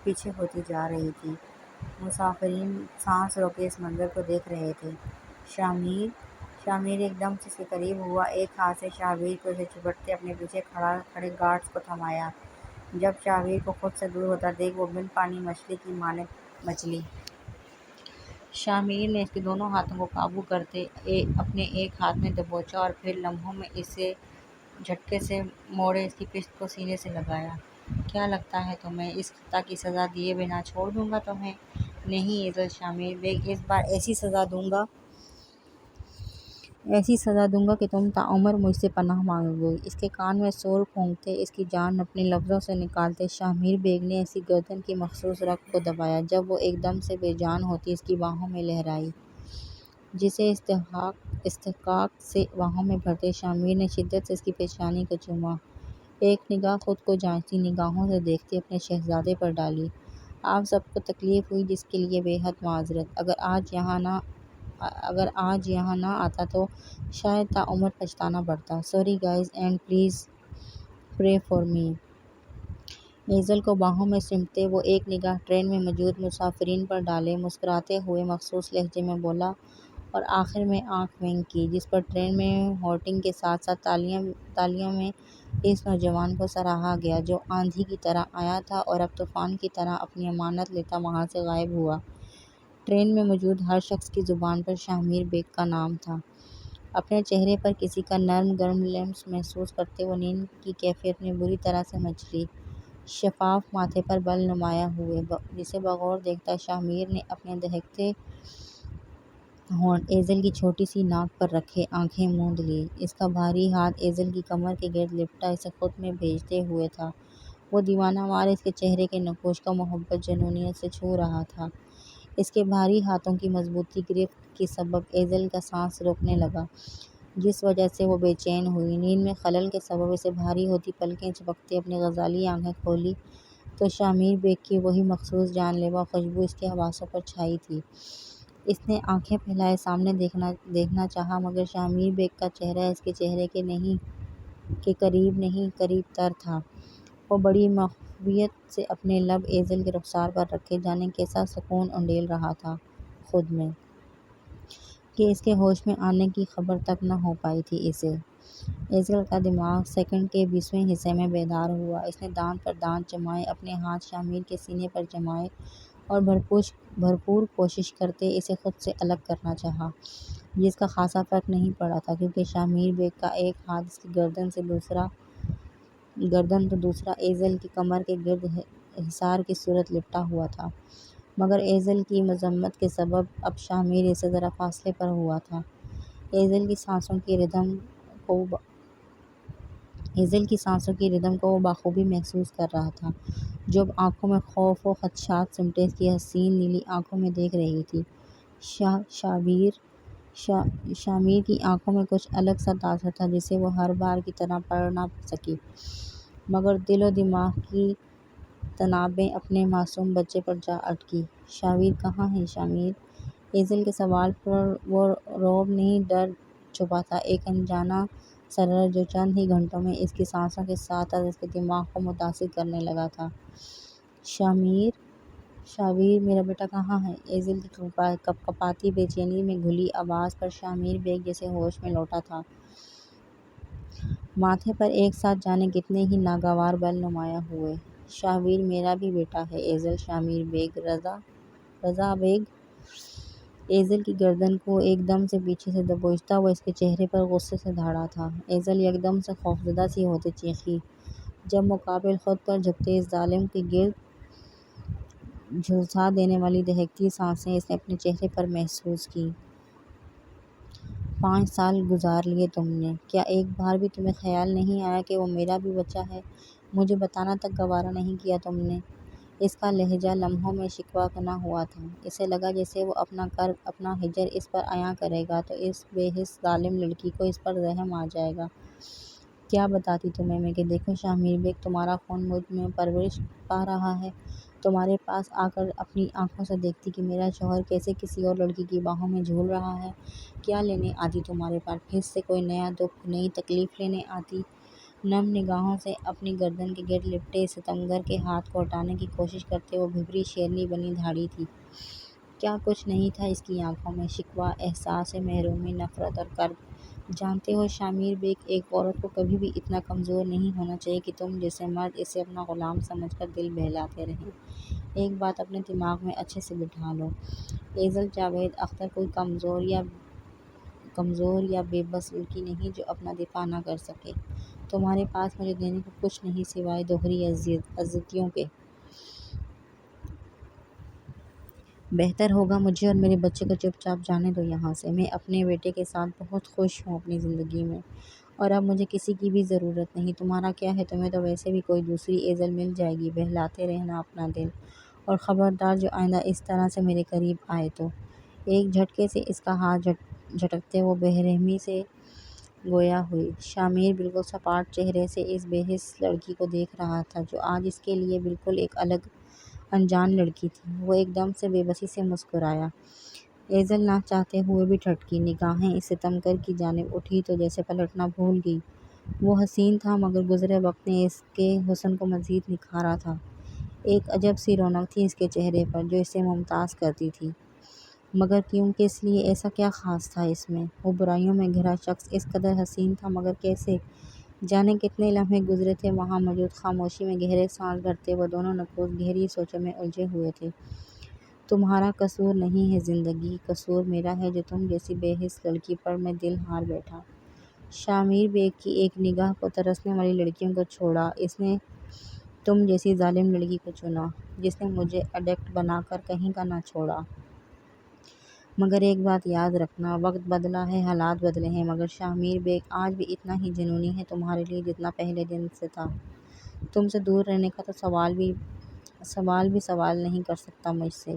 پیچھے ہوتی جا رہی تھی۔ مسافرین سانس روکے اس منظر کو دیکھ رہے تھے۔ شامیر ایک دم سے اس کے قریب ہوا، ایک ہاتھ سے شاویر کو اسے چپٹتے اپنے پیچھے کھڑے گارڈز کو تھمایا۔ جب شاویر کو خود سے دور ہوتا دیکھ وہ بن پانی مچھلی کی مانند مچلی۔ شامیر نے اس کے دونوں ہاتھوں کو قابو کرتے اپنے ایک ہاتھ میں دبوچا اور پھر لمحوں میں اسے جھٹکے سے موڑے اس کی پشت کو سینے سے لگایا۔ کیا لگتا ہے تمہیں اس خطا کی سزا دیے بنا چھوڑ دوں گا تمہیں؟ نہیں ایزل، شامیر بیگ، اس بار ایسی سزا دوں گا کہ تم تاعمر مجھ سے پناہ مانگو گے۔ اس کے کان میں سور پھونکتے، اس کی جان اپنے لفظوں سے نکالتے شامیر بیگ نے اس کی گردن کی مخصوص رگ کو دبایا، جب وہ ایک دم سے بے جان ہوتی اس کی باہوں میں لہرائی۔ جسے استحقاق سے باہوں میں بھرتے شامیر نے شدت سے اس کی پیشانی کو چوما۔ ایک نگاہ خود کو جانچتی نگاہوں سے دیکھتے اپنے شہزادے پر ڈالی۔ آپ سب کو تکلیف ہوئی، جس کے لیے بے حد معذرت۔ اگر آج یہاں نہ آتا تو شاید تا عمر پچھتانا پڑتا۔ Sorry guys and please pray for me. Aizal کو باہوں میں سمیٹتے وہ ایک نگاہ ٹرین میں موجود مسافرین پر ڈالے، مسکراتے ہوئے مخصوص لہجے میں بولا اور آخر میں آنکھ ونک کی، جس پر ٹرین میں ہوٹنگ کے ساتھ ساتھ تالیوں میں اس نوجوان کو سراہا گیا جو آندھی کی طرح آیا تھا اور اب طوفان کی طرح اپنی امانت لیتا وہاں سے غائب ہوا۔ ٹرین میں موجود ہر شخص کی زبان پر شامیر بیگ کا نام تھا۔ اپنے چہرے پر کسی کا نرم گرم لمس محسوس کرتے وہ نیند کی کیفیت میں بری طرح سے مچلی۔ شفاف ماتھے پر بل نمایاں ہوئے، جسے بغور دیکھتا شامیر نے اپنے دہکتے ہونٹ ایزل کی چھوٹی سی ناک پر رکھے آنکھیں موند لیں۔ اس کا بھاری ہاتھ ایزل کی کمر کے گرد لپٹا اسے خود میں بھیجتے ہوئے تھا۔ وہ دیوانہ وار اس کے چہرے کے نقوش کو محبت جنونیت سے چھو رہا تھا۔ اس کے بھاری ہاتھوں کی مضبوطی گرفت کے سبب ایزل کا سانس روکنے لگا، جس وجہ سے وہ بے چین ہوئی۔ نیند میں خلل کے سبب اسے بھاری ہوتی پلکیں جھپکتے اپنی غزالی آنکھیں کھولی تو شامیر بیگ کی وہی مخصوص جان لیوا خوشبو اس کے حواسوں پر چھائی تھی۔ اس نے آنکھیں پھیلائے سامنے دیکھنا چاہا، مگر شامیر بیگ کا چہرہ اس کے چہرے کے قریب نہیں قریب تر تھا۔ وہ بڑی مخافیت سے اپنے لب ایزل کے رخسار پر رکھے جانے کیسا سکون انڈیل رہا تھا خود میں، کہ اس کے ہوش میں آنے کی خبر تک نہ ہو پائی تھی اسے۔ ایزل کا دماغ سیکنڈ کے 20ویں حصے میں بیدار ہوا۔ اس نے دانت پر دانت جمائے، اپنے ہاتھ شامیر کے سینے پر جمائے اور بھرپور کوشش کرتے اسے خود سے الگ کرنا چاہا، جس کا خاصا فرق نہیں پڑا تھا، کیونکہ شامیر بیگ کا ایک ہاتھ اس کی گردن تو دوسرا ایزل کی کمر کے گرد حصار کی صورت لپٹا ہوا تھا۔ مگر ایزل کی مذمت کے سبب اب شامیر اسے ذرا فاصلے پر ہوا تھا۔ ایزل کی سانسوں کی ردم کو وہ بخوبی محسوس کر رہا تھا، جو اب آنکھوں میں خوف و خدشات سمیٹے اس کی حسین نیلی آنکھوں میں دیکھ رہی تھی۔ شامیر کی آنکھوں میں کچھ الگ سا تاثر تھا جسے وہ ہر بار کی طرح پڑھ نہ سکی، مگر دل و دماغ کی طنابیں اپنے معصوم بچے پر جا اٹکی۔ شامیر کہاں ہے شامیر؟ ایزل کے سوال پر وہ رعب نہیں ڈر چھپا تھا، ایک انجانا سا ڈر جو چند ہی گھنٹوں میں اس کی سانسوں کے ساتھ ساتھ اس کے دماغ کو متاثر کرنے لگا تھا۔ شامیر میرا بیٹا کہاں ہے؟ ایزل کی کپکپاتی بے چینی میں گھلی آواز پر شامیر بیگ جیسے ہوش میں لوٹا تھا۔ ماتھے پر ایک ساتھ جانے کتنے ہی ناگوار بل نمایاں ہوئے۔ شامیر میرا بھی بیٹا ہے ایزل۔ شامیر بیگ، رضا بیگ۔ ایزل کی گردن کو ایک دم سے پیچھے سے دبوچتا وہ اس کے چہرے پر غصے سے دھاڑا تھا۔ ایزل یکدم سے خوفزدہ سی ہوتے چیخی، جب مقابل خود پر جھکتے اس ظالم کے گرد جھلسا دینے والی دہکتی سانسیں اس نے اپنے چہرے پر محسوس کیں۔ 5 سال گزار لیے تم نے، کیا ایک بار بھی تمہیں خیال نہیں آیا کہ وہ میرا بھی بچہ ہے؟ مجھے بتانا تک گوارا نہیں کیا تم نے؟ اس کا لہجہ لمحوں میں شکوہ کنا ہوا تھا۔ اسے لگا جیسے وہ اپنا کرب، اپنا ہجر اس پر عیاں کرے گا تو اس بے حس ظالم لڑکی کو اس پر رحم آ جائے گا۔ کیا بتاتی تمہیں میں کہ دیکھو شامیر بیگ، تمہارا خون مجھ میں پرورش پا رہا ہے۔ تمہارے پاس آ کر اپنی آنکھوں سے دیکھتی کہ میرا شوہر کیسے کسی اور لڑکی کی باہوں میں جھول رہا ہے۔ کیا لینے آتی تمہارے پاس؟ پھر سے کوئی نیا دکھ، نئی تکلیف لینے آتی؟ نم نگاہوں سے اپنی گردن کے گرد لپٹے ستمگر کے ہاتھ کو ہٹانے کی کوشش کرتے وہ بھنری شیرنی بنی دھاڑی تھی۔ کیا کچھ نہیں تھا اس کی آنکھوں میں؟ شکوہ، احساس محرومی، نفرت اور کرب۔ جانتے ہو شامیر بیگ، ایک عورت کو کبھی بھی اتنا کمزور نہیں ہونا چاہیے کہ تم جیسے مرد اسے اپنا غلام سمجھ کر دل بہلاتے رہیں۔ ایک بات اپنے دماغ میں اچھے سے بٹھا لو، ایزل جاوید اختر کوئی کمزور یا بے بس لڑکی نہیں جو اپنا دفاع نہ کر سکے۔ تمہارے پاس مجھے دینے کو کچھ نہیں سوائے دوہری اذیتوں کے۔ بہتر ہوگا مجھے اور میرے بچے کو چپ چاپ جانے دو یہاں سے۔ میں اپنے بیٹے کے ساتھ بہت خوش ہوں اپنی زندگی میں، اور اب مجھے کسی کی بھی ضرورت نہیں۔ تمہارا کیا ہے، تمہیں تو ویسے بھی کوئی دوسری ایزل مل جائے گی۔ بہلاتے رہنا اپنا دل، اور خبردار جو آئندہ اس طرح سے میرے قریب آئے تو ایک جھٹکے سے اس کا ہاتھ جھٹکتے وہ بے رحمی سے گویا ہوئی۔ شامیر بالکل سپاٹ چہرے سے اس بے حس لڑکی کو دیکھ رہا تھا جو آج اس کے لیے بالکل ایک الگ انجان لڑکی تھی۔ وہ ایک دم سے بے بسی سے مسکرایا۔ ایزل نہ چاہتے ہوئے بھی ٹھٹکی، نگاہیں اس ستمگر کی جانب اٹھی تو جیسے پلٹنا بھول گئی۔ وہ حسین تھا مگر گزرے وقت نے اس کے حسن کو مزید نکھارا تھا۔ ایک عجب سی رونق تھی اس کے چہرے پر جو اسے ممتاز کرتی تھی۔ مگر کیوں، کس لیے، ایسا کیا خاص تھا اس میں؟ وہ برائیوں میں گھرا شخص اس قدر حسین تھا مگر کیسے؟ جانے کتنے لمحے گزرے تھے وہاں موجود خاموشی میں گہرے سانس بھرتے وہ دونوں نقوش گہری سوچوں میں الجھے ہوئے تھے۔ تمہارا قصور نہیں ہے زندگی، قصور میرا ہے جو تم جیسی بے حس لڑکی پر میں دل ہار بیٹھا۔ شامیر بیگ کی ایک نگاہ کو ترسنے والی لڑکیوں کو چھوڑا، اس نے تم جیسی ظالم لڑکی کو چنا جس نے مجھے ایڈکٹ بنا کر کہیں کا نہ چھوڑا۔ مگر ایک بات یاد رکھنا، وقت بدلا ہے، حالات بدلے ہیں، مگر شامیر بیگ آج بھی اتنا ہی جنونی ہے تمہارے لیے جتنا پہلے دن سے تھا۔ تم سے دور رہنے کا تو سوال بھی سوال نہیں کر سکتا مجھ سے،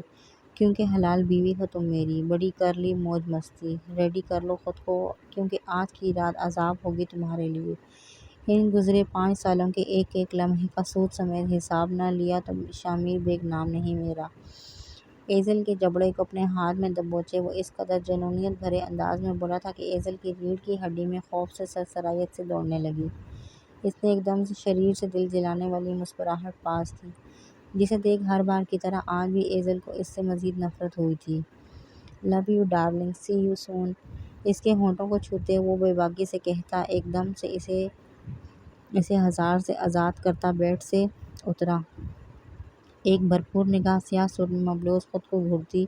کیونکہ حلال بیوی ہو تم میری۔ بڑی کر لی موج مستی، ریڈی کر لو خود کو کیونکہ آج کی رات عذاب ہوگی تمہارے لیے۔ ان گزرے 5 سالوں کے ایک ایک لمحے کا سود سمیت حساب نہ لیا تو شامیر بیگ نام نہیں میرا۔ ایزل کے جبڑے کو اپنے ہاتھ میں دبوچے وہ اس قدر جنونیت بھرے انداز میں بولا تھا کہ ایزل کی ریڑھ کی ہڈی میں خوف سے سرسرائیت سی دوڑنے لگی۔ اس نے ایک دم سے شریر سے دل جلانے والی مسکراہٹ پاس کی جسے دیکھ ہر بار کی طرح آج بھی ایزل کو اس سے مزید نفرت ہوئی تھی۔ Love you darling, see you soon, اس کے ہونٹوں کو چھوتے وہ بے باکی سے کہتا ایک دم سے اسے ہزار سے آزاد کرتا بیڈ سے اترا۔ ایک بھرپور نگاہ سیاہ سرمے مبلوظ خود کو گھورتی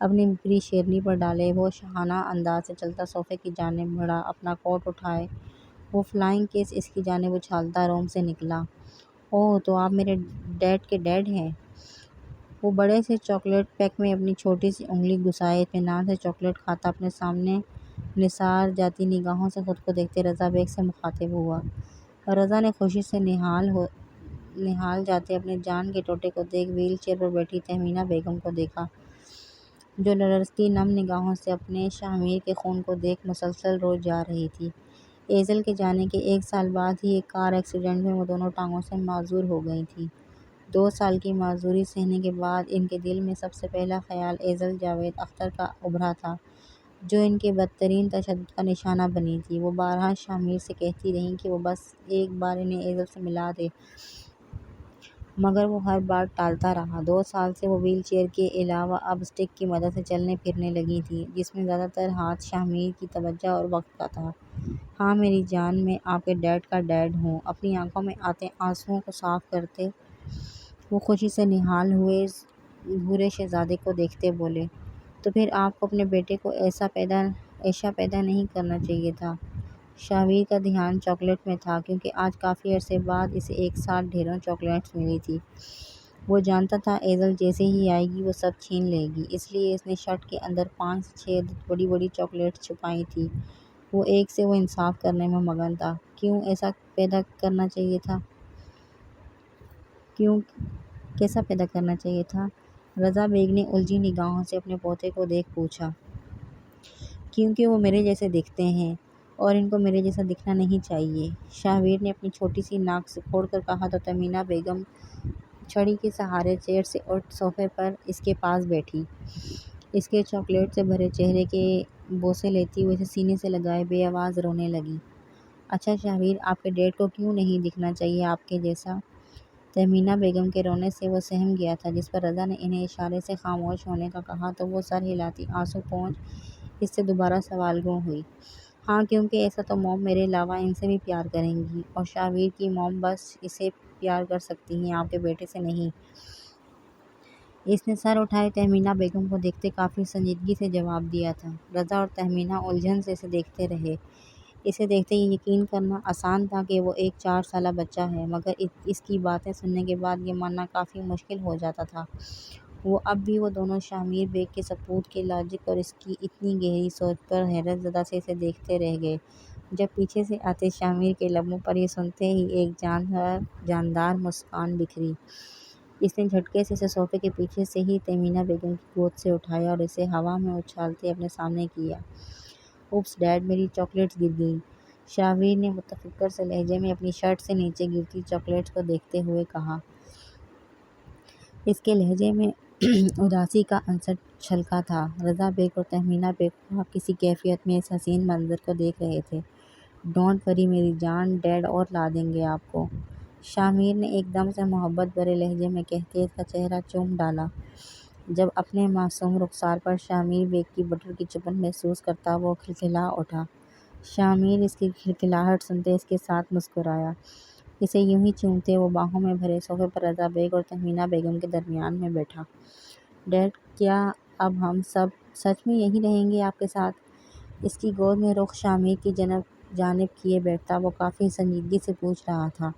اپنی بکری شیرنی پر ڈالے وہ شاہانہ انداز سے چلتا صوفے کی جانب بڑھا، اپنا کوٹ اٹھائے وہ فلائنگ کس اس کی جانب اچھالتا روم سے نکلا۔ اوہ، تو آپ میرے ڈیڈ کے ڈیڈ ہیں؟ وہ بڑے سے چاکلیٹ پیک میں اپنی چھوٹی سی انگلی گھسائے اطمینان سے چاکلیٹ کھاتا اپنے سامنے نثار جاتی نگاہوں سے خود کو دیکھتے رضا بیگ سے مخاطب ہوا۔ رضا نے خوشی سے نہال جاتے اپنے جان کے ٹوٹے کو دیکھ وہیل چیئر پر بیٹھی تہمینہ بیگم کو دیکھا جو لرزتی نم نگاہوں سے اپنے شامیر کے خون کو دیکھ مسلسل روئے جا رہی تھی۔ ایزل کے جانے کے 1 سال بعد ہی ایک کار ایکسیڈنٹ میں وہ دونوں ٹانگوں سے معذور ہو گئی تھیں۔ 2 سال کی معذوری سہنے کے بعد ان کے دل میں سب سے پہلا خیال ایزل جاوید اختر کا ابھرا تھا جو ان کے بدترین تشدد کا نشانہ بنی تھی۔ وہ بارہا شامیر سے کہتی رہیں کہ وہ بس ایک بار انہیں ایزل سے ملا دے مگر وہ ہر بار ٹالتا رہا۔ 2 سال سے وہ وہیل چیئر کے علاوہ اب اسٹک کی مدد سے چلنے پھرنے لگی تھیں جس میں زیادہ تر ہاتھ شامیر کی توجہ اور وقت کا تھا۔ ہاں میری جان، میں آپ کے ڈیڈ کا ڈیڈ ہوں۔ اپنی آنکھوں میں آتے آنسوؤں کو صاف کرتے وہ خوشی سے نہال ہوئے بھورے شہزادے کو دیکھتے بولے، تو پھر آپ کو اپنے بیٹے کو ایسا پیدا نہیں کرنا چاہیے تھا۔ شامیر کا دھیان چاکلیٹ میں تھا کیونکہ آج کافی عرصے بعد اسے ایک ساتھ ڈھیروں چاکلیٹس ملی تھی۔ وہ جانتا تھا ایزل جیسے ہی آئے گی وہ سب چھین لے گی، اس لیے اس نے شرٹ کے اندر 5 سے 6 عدد بڑی بڑی چاکلیٹس چھپائی تھیں۔ وہ ایک سے وہ انصاف کرنے میں مگن تھا۔ کیوں ایسا پیدا کرنا چاہیے تھا؟ کیسا پیدا کرنا چاہیے تھا؟ رضا بیگ نے الجھی نگاہوں سے اپنے پوتے کو دیکھ پوچھا۔ کیونکہ وہ میرے جیسے دکھتے ہیں اور ان کو میرے جیسا دکھنا نہیں چاہیے، شامیر نے اپنی چھوٹی سی ناک سکوڑ کر کہا تو تہمینہ بیگم چھڑی کے سہارے چیئر سے اٹھ صوفے پر اس کے پاس بیٹھی۔ اس کے چاکلیٹ سے بھرے چہرے کے بوسے لیتی وہ اسے سینے سے لگائے بے آواز رونے لگی۔ اچھا شامیر، آپ کے ڈیڈ کو کیوں نہیں دکھنا چاہیے آپ کے جیسا؟ تہمینہ بیگم کے رونے سے وہ سہم گیا تھا جس پر رضا نے انہیں اشارے سے خاموش ہونے کا کہا تو وہ سر ہلاتی آنسو پوچھ اس سے دوبارہ سوال گو ہوئی۔ ہاں کیونکہ ایسا تو موم میرے علاوہ ان سے بھی پیار کریں گی اور شامیر کی موم بس اسے پیار کر سکتی ہیں، آپ کے بیٹے سے نہیں۔ اس نے سر اٹھائے تہمینہ بیگم کو دیکھتے کافی سنجیدگی سے جواب دیا تھا۔ رضا اور تہمینہ الجھن سے اسے دیکھتے رہے۔ اسے دیکھتے یہ یقین کرنا آسان تھا کہ وہ ایک 4 سالہ بچہ ہے مگر اس کی باتیں سننے کے بعد یہ ماننا کافی مشکل ہو جاتا تھا۔ اب بھی وہ دونوں شامیر بیگ کے سپوت کے لاجک اور اس کی اتنی گہری سوچ پر حیرت زدہ سے اسے دیکھتے رہ گئے جب پیچھے سے آتے شامیر کے لبوں پر یہ سنتے ہی ایک جاندار مسکان بکھری۔ اس نے جھٹکے سے اسے صوفے کے پیچھے سے ہی تیمینہ بیگم کی گود سے اٹھایا اور اسے ہوا میں اچھالتے اپنے سامنے کیا۔ اوپس ڈیڈ، میری چاکلیٹس گر گئی، شاہویر نے متفکر سے لہجے میں اپنی شرٹ سے نیچے گرتی چاکلیٹس کو دیکھتے ہوئے کہا۔ اس کے لہجے میں اداسی کا عنصر چھلکا تھا۔ رضا بیگ اور تہمینہ بیگ کسی کیفیت میں اس حسین منظر کو دیکھ رہے تھے۔ ڈونٹ وری میری جان، ڈیڈ اور لا دیں گے آپ کو، شامیر نے ایک دم سے محبت بھرے لہجے میں کہتے اس کا چہرہ چوم ڈالا۔ جب اپنے معصوم رخسار پر شامیر بیگ کی بٹر کی چبھن محسوس کرتا وہ کھلکھلا اٹھا۔ شامیر اس کی کھلکھلاہٹ سنتے اس کے ساتھ مسکرایا۔ اسے یوں ہی چومتے وہ باہوں میں بھرے صوفے پر رضا بیگ اور تہمینہ بیگم کے درمیان میں بیٹھا۔ ڈیڈ، کیا اب ہم سب سچ میں یہیں رہیں گے آپ کے ساتھ؟ اس کی گود میں رخ شامیر کی جانب کیے بیٹھتا وہ کافی سنجیدگی سے پوچھ رہا تھا۔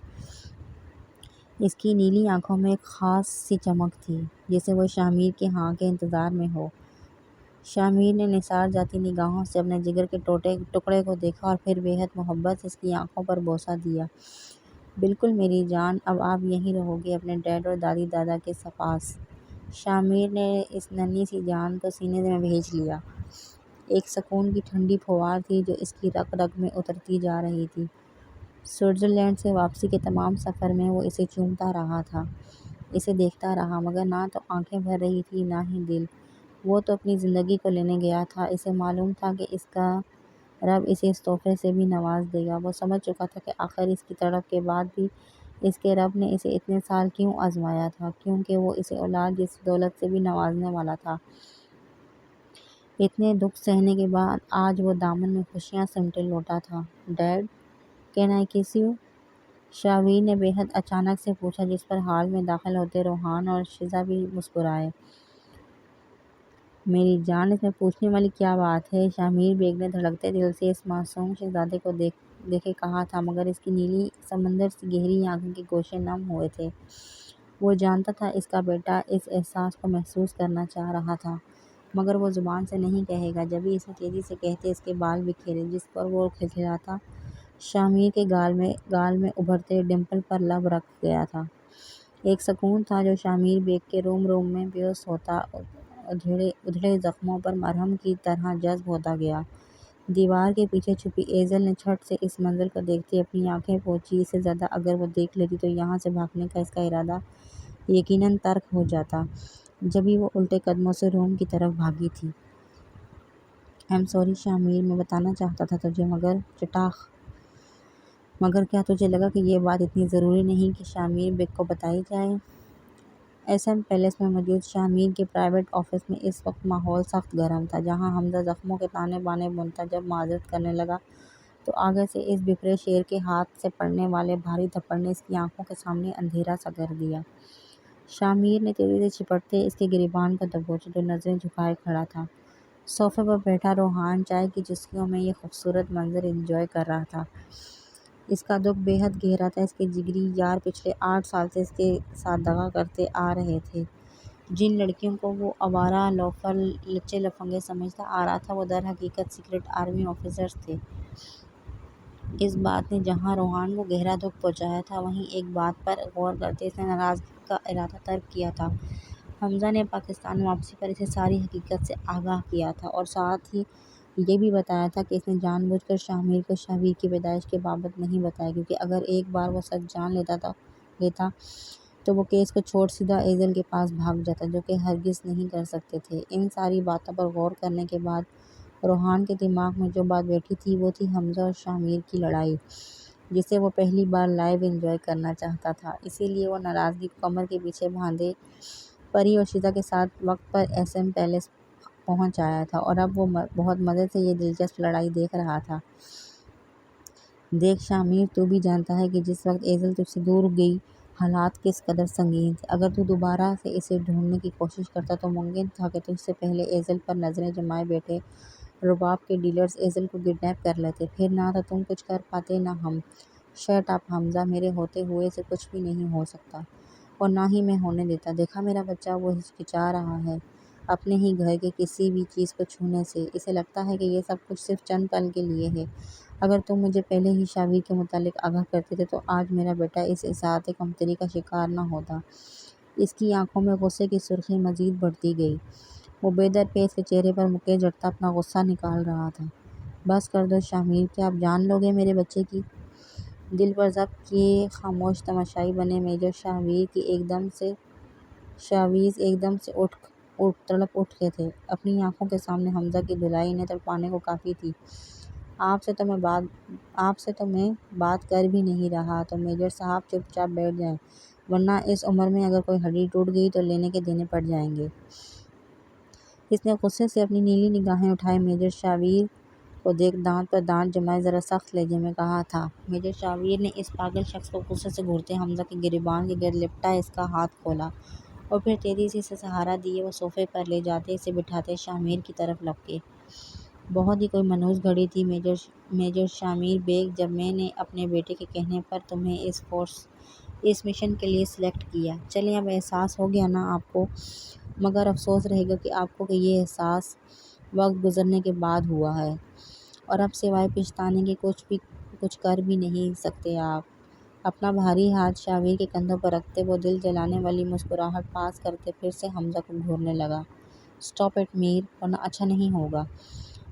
اس کی نیلی آنکھوں میں ایک خاص سی چمک تھی، جیسے وہ شامیر کے ہاں کے انتظار میں ہو۔ شامیر نے نثار جاتی نگاہوں سے اپنے جگر کے ٹکڑے کو دیکھا اور پھر بے حد محبت سے اس کی آنکھوں پر بوسہ دیا۔ بالکل میری جان، اب آپ یہیں رہو گے اپنے ڈیڈ اور دادی دادا کے پاس۔ شامیر نے اس ننھی سی جان کو سینے میں بھیج لیا۔ ایک سکون کی ٹھنڈی پھوار تھی جو اس کی رگ رگ میں اترتی جا رہی تھی۔ سوئٹزرلینڈ سے واپسی کے تمام سفر میں وہ اسے چومتا رہا تھا، اسے دیکھتا رہا، مگر نہ تو آنکھیں بھر رہی تھیں نہ ہی دل۔ وہ تو اپنی زندگی کو لینے گیا تھا، اسے معلوم تھا کہ اس کا رب اسے اس تحفے سے بھی نواز دے گا۔ وہ سمجھ چکا تھا کہ آخر اس کی تڑپ کے بعد بھی اس کے رب نے اسے اتنے سال کیوں آزمایا تھا، کیونکہ وہ اسے اولاد جیسی دولت سے بھی نوازنے والا تھا۔ اتنے دکھ سہنے کے بعد آج وہ دامن میں خوشیاں سمیٹے لوٹا تھا۔ ڈیڈ، کین آئی کس یو؟ شاہویر نے بے حد اچانک سے پوچھا، جس پر ہال میں داخل ہوتے روحان اور شزا بھی مسکرائے۔ میری جان، اس میں پوچھنے والی کیا بات ہے؟ شامیر بیگ نے دھڑکتے دل سے اس معصوم شہزادے کو دیکھے کہا تھا، مگر اس کی نیلی سمندر سی گہری آنکھوں کے گوشے نم ہوئے تھے۔ وہ جانتا تھا اس کا بیٹا اس احساس کو محسوس کرنا چاہ رہا تھا، مگر وہ زبان سے نہیں کہے گا۔ جبھی اسے تیزی سے کہتے اس کے بال بکھیرے، جس پر وہ کھلکھلاتا شامیر کے گال میں ابھرتے ڈمپل پر لب رکھ گیا تھا۔ ایک سکون تھا جو شامیر بیگ کے روم روم میں بیہوش ہوتا ادھڑے زخموں پر مرہم کی طرح جذب ہوتا گیا۔ دیوار کے پیچھے چھپی ایزل نے جھٹ سے اس منظر کو دیکھتے اپنی آنکھیں پوچھی۔ اس سے زیادہ اگر وہ دیکھ لیتی تو یہاں سے بھاگنے کا اس کا ارادہ یقیناً ترک ہو جاتا۔ جبھی وہ الٹے قدموں سے روم کی طرف بھاگی تھی۔ آئی ایم سوری شامیر، میں بتانا چاہتا تھا تجھے، مگر کیا تجھے لگا کہ یہ بات اتنی ضروری نہیں کہ شامیر بیگ کو بتائی جائے؟ ایس ایم پیلس میں موجود شامیر کے پرائیویٹ آفس میں اس وقت ماحول سخت گرم تھا۔ جہاں حمزہ زخموں کے تانے بانے بنتا جب معذرت کرنے لگا تو آگے سے اس بپھرے شیر کے ہاتھ سے پڑنے والے بھاری تھپڑ نے اس کی آنکھوں کے سامنے اندھیرا سا کر دیا۔ شامیر نے تیزی سے چپٹتے اس کے گریبان کو دبوچا جو نظریں جھکائے کھڑا تھا۔ صوفے پر بیٹھا روحان چائے کی چسکیوں میں یہ خوبصورت منظر انجوائے کر رہا تھا۔ اس کا دکھ بے حد گہرا تھا۔ اس کے جگری یار پچھلے 8 سال سے اس کے ساتھ دغا کرتے آ رہے تھے۔ جن لڑکیوں کو وہ آوارہ لوفر لچے لفنگے سمجھتا آ رہا تھا وہ در حقیقت سیکرٹ آرمی آفیسرز تھے۔ اس بات نے جہاں روحان کو گہرا دکھ پہنچایا تھا، وہیں ایک بات پر غور کرتے اس نے ناراضگی کا ارادہ ترک کیا تھا۔ حمزہ نے پاکستان واپسی پر اسے ساری حقیقت سے آگاہ کیا تھا اور ساتھ ہی یہ بھی بتایا تھا کہ اس نے جان بوجھ کر شامیر کو شاہویر کی پیدائش کے بابت نہیں بتایا، کیونکہ اگر ایک بار وہ سچ جان لیتا تو وہ کیس کو چھوڑ سیدھا ایزل کے پاس بھاگ جاتا، جو کہ ہرگز نہیں کر سکتے تھے۔ ان ساری باتوں پر غور کرنے کے بعد روحان کے دماغ میں جو بات بیٹھی تھی وہ تھی حمزہ اور شامیر کی لڑائی، جسے وہ پہلی بار لائیو انجوائے کرنا چاہتا تھا۔ اسی لیے وہ ناراضگی کو کمر کے پیچھے باندھے پری اور شیزا کے ساتھ وقت پر ایس ایم پیلس پہنچ آیا تھا اور اب وہ بہت مزے سے یہ دلچسپ لڑائی دیکھ رہا تھا۔ دیکھ شامیر، تو بھی جانتا ہے کہ جس وقت ایزل تجھ سے دور گئی حالات کس قدر سنگین تھے۔ اگر تو دوبارہ سے اسے ڈھونڈنے کی کوشش کرتا تو ممکن تھا کہ تجھ سے پہلے ایزل پر نظریں جمائے بیٹھے رباب کے ڈیلرز ایزل کو کڈنیپ کر لیتے، پھر نہ تو تم کچھ کر پاتے نہ ہم۔ شٹ اپ حمزہ، میرے ہوتے ہوئے سے کچھ بھی نہیں ہو سکتا اور نہ ہی میں ہونے دیتا۔ دیکھا میرا بچہ، وہ ہچکچا رہا ہے اپنے ہی گھر کے کسی بھی چیز کو چھونے سے۔ اسے لگتا ہے کہ یہ سب کچھ صرف چند پل کے لیے ہے۔ اگر تم مجھے پہلے ہی شاہویر کے متعلق آگاہ کرتے تھے تو آج میرا بیٹا اس احساسِ کمتری کا شکار نہ ہوتا۔ اس کی آنکھوں میں غصے کی سرخی مزید بڑھتی گئی۔ وہ بے درپیش کے چہرے پر مکے جڑتا اپنا غصہ نکال رہا تھا۔ بس کر دو شامیر، کیا آپ جان لو گے میرے بچے کی؟ دل پر ضبط کیے خاموش تماشائی بنے میجر شاویز ایک دم سے تڑپ اٹھے تھے۔ اپنی آنکھوں کے سامنے حمزہ کی دھلائی انہیں تڑپانے کو کافی تھی۔ آپ سے تو میں بات کر بھی نہیں رہا، تو میجر صاحب چپ چاپ بیٹھ جائیں، ورنہ اس عمر میں اگر کوئی ہڈی ٹوٹ گئی تو لینے کے دینے پڑ جائیں گے۔ اس نے غصے سے اپنی نیلی نگاہیں اٹھائی میجر شاویر کو دیکھ دانت پر دانت جمائے ذرا سخت لہجے میں کہا تھا۔ میجر شاویر نے اس پاگل شخص کو غصے سے گھورتے حمزہ کے گریبان کے گرد لپٹا اس کا ہاتھ کھولا اور پھر تیزی سے اسے سہارا دیے وہ صوفے پر لے جاتے اسے بٹھاتے شامیر کی طرف لپکے۔ بہت ہی کوئی منحوس گھڑی تھی میجر شامیر بیگ، جب میں نے اپنے بیٹے کے کہنے پر تمہیں اس مشن کے لیے سلیکٹ کیا۔ چلیں اب احساس ہو گیا نا آپ کو، مگر افسوس رہے گا کہ آپ کو کہ یہ احساس وقت گزرنے کے بعد ہوا ہے، اور اب سوائے پچھتانے کے کچھ کر بھی نہیں سکتے آپ۔ اپنا بھاری ہاتھ شاویر کے کندھوں پر رکھتے وہ دل جلانے والی مسکراہٹ پاس کرتے پھر سے حمزہ کو گھورنے لگا۔ اسٹاپ اٹ میر، ورنہ اچھا نہیں ہوگا۔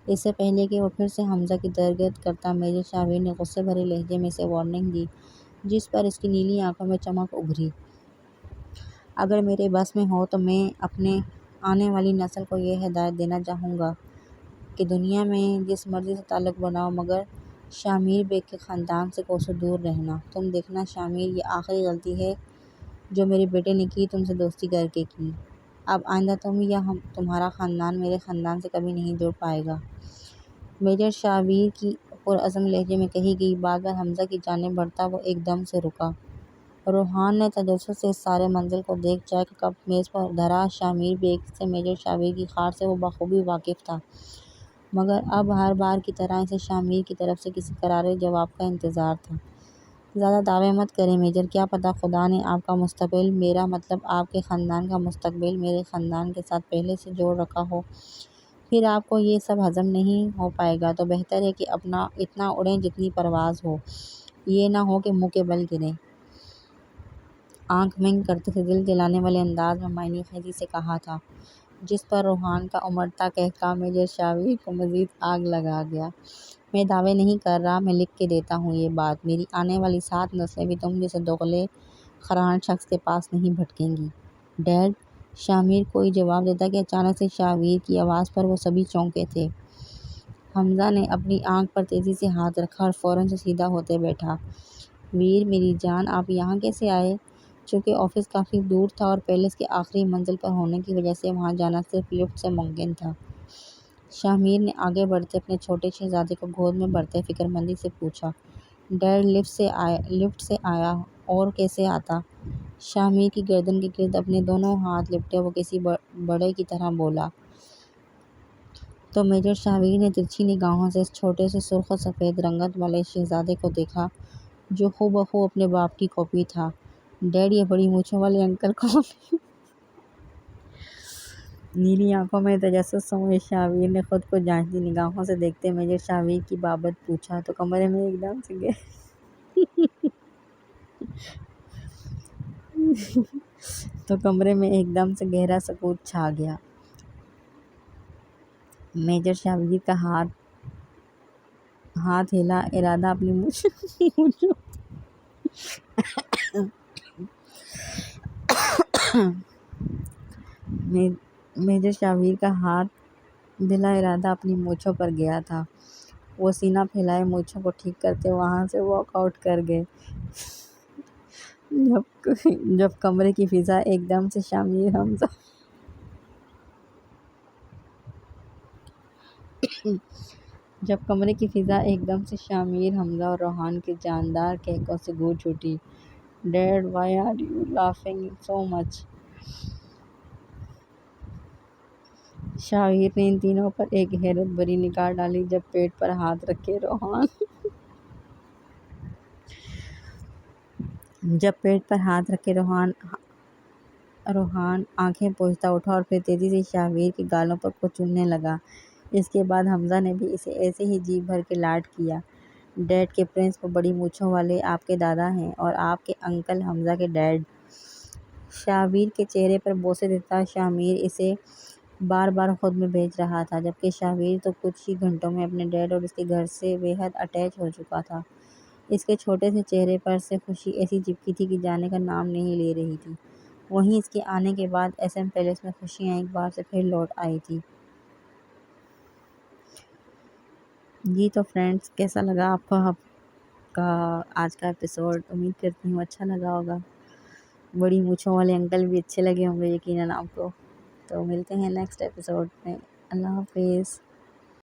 اس سے پہلے کہ وہ پھر سے حمزہ کی درگت کرتا میجر شاویر نے غصے بھرے لہجے میں اسے وارننگ دی، جس پر اس کی نیلی آنکھوں میں چمک ابھری۔ اگر میرے بس میں ہو تو میں اپنے آنے والی نسل کو یہ ہدایت دینا چاہوں گا کہ دنیا میں جس مرضی سے تعلق بناؤ، مگر شامیر بیگ کے خاندان سے کوسوں دور رہنا۔ تم دیکھنا شامیر، یہ آخری غلطی ہے جو میرے بیٹے نے کی تم سے دوستی کر کے کی۔ اب آئندہ تم یا تمہارا خاندان میرے خاندان سے کبھی نہیں جڑ پائے گا۔ میجر شاویر کی پرعزم لہجے میں کہی گئی بات پر حمزہ کی جانب بڑھتا وہ ایک دم سے رکا۔ روحان نے تجسس سے اس سارے منظر کو دیکھ چائے کا کپ میز پر دھرا۔ شامیر بیگ سے میجر شاویر کی خار سے وہ بخوبی واقف تھا، مگر اب ہر بار کی طرح اسے شامیر کی طرف سے کسی کرارے جواب کا انتظار تھا۔ زیادہ دعوے مت کریں میجر، کیا پتہ خدا نے آپ کا مستقبل، میرا مطلب آپ کے خاندان کا مستقبل میرے خاندان کے ساتھ پہلے سے جوڑ رکھا ہو، پھر آپ کو یہ سب ہضم نہیں ہو پائے گا تو بہتر ہے کہ اتنا اڑیں جتنی پرواز ہو، یہ نہ ہو کہ منہ کے بل گریں۔ آنکھ ونک کرتے ہوئے دل جلانے والے انداز میں معنی خیزی سے کہا تھا، جس پر روحان کا امڑتا قہقہا میجر شاویر کو مزید آگ لگا گیا۔ میں دعوے نہیں کر رہا، میں لکھ کے دیتا ہوں یہ بات، میری آنے والی 7 نسلیں بھی تم جیسے دوغلے خران شخص کے پاس نہیں بھٹکیں گی۔ ڈیڈ، شامیر کوئی جواب دیتا کہ اچانک سے شاویر کی آواز پر وہ سبھی چونکے تھے۔ حمزہ نے اپنی آنکھ پر تیزی سے ہاتھ رکھا اور فوراً سے سیدھا ہوتے بیٹھا۔ ویر، میری جان، آپ یہاں کیسے آئے؟ چونکہ آفس کافی دور تھا اور پیلس کے آخری منزل پر ہونے کی وجہ سے وہاں جانا صرف لفٹ سے ممکن تھا۔ شامیر نے آگے بڑھتے اپنے چھوٹے شہزادے کو گود میں بھرتے فکر مندی سے پوچھا۔ ڈیڈ لفٹ سے آیا، اور کیسے آتا؟ شامیر کی گردن کے گرد اپنے دونوں ہاتھ لپٹے وہ کسی بڑے کی طرح بولا۔ تو میجر شاویر نے ترچھی نگاہوں سے اس چھوٹے سے سرخ و سفید رنگت والے شہزادے کو دیکھا جو ہو بہو اپنے باپ کی کاپی تھا۔ ڈیڈ، یہ بڑی مونچھوں والے انکل کون ہیں؟ نیلی آنکھوں میں تجسس سموئے شاویر نے خود کو جانچتی نگاہوں سے دیکھتے میجر شاویر کی بابت پوچھا تو کمرے میں ایک دم سے گہرا سکوت چھا گیا۔ میجر شاویر کا ہاتھ ہلا، ارادہ اپنی میجر شاویر کا ہاتھ دھلا، ارادہ اپنی مونچھوں پر گیا تھا۔ وہ سینہ پھیلائے مونچھوں کو ٹھیک کرتے وہاں سے واک آؤٹ کر گئے۔ جب کمرے کی فضا ایک دم سے شامیر، حمزہ اور روحان کے جاندار قہقہوں سے گونج اٹھی۔ Dad, why are you laughing so much? Shavir نے ان تینوں پر ایک حیرت بھری نگاہ ڈالی۔ جب پیٹ پر ہاتھ رکھے روحان آنکھیں پوچھتا اٹھا اور پھر تیزی سے شاویر کے گالوں پر کچھ چومنے لگا۔ اس کے بعد حمزہ نے بھی اسے ایسے ہی جی بھر کے لاڈ کیا۔ ڈیڈ کے پرنس، وہ بڑی مونچھوں والے آپ کے دادا ہیں اور آپ کے انکل حمزہ کے ڈیڈ۔ شاہویر کے چہرے پر بوسے دیتا شامیر اسے بار بار خود میں بھیج رہا تھا، جبکہ شاہویر تو کچھ ہی گھنٹوں میں اپنے ڈیڈ اور اس کے گھر سے بے حد اٹیچ ہو چکا تھا۔ اس کے چھوٹے سے چہرے پر سے خوشی ایسی چپکی تھی کہ جانے کا نام نہیں لے رہی تھی۔ وہیں اس کے آنے کے بعد ایس ایم پیلس میں خوشیاں ایک بار سے پھر لوٹ آئی تھی۔ جی تو فرینڈز، کیسا لگا آپ کو کا آج کا ایپیسوڈ؟ امید کرتی ہوں اچھا لگا ہوگا۔ بڑی مونچھوں والے انکل بھی اچھے لگے ہوں گے یقیناً آپ کو۔ تو ملتے ہیں نیکسٹ ایپیسوڈ میں۔ اللہ حافظ۔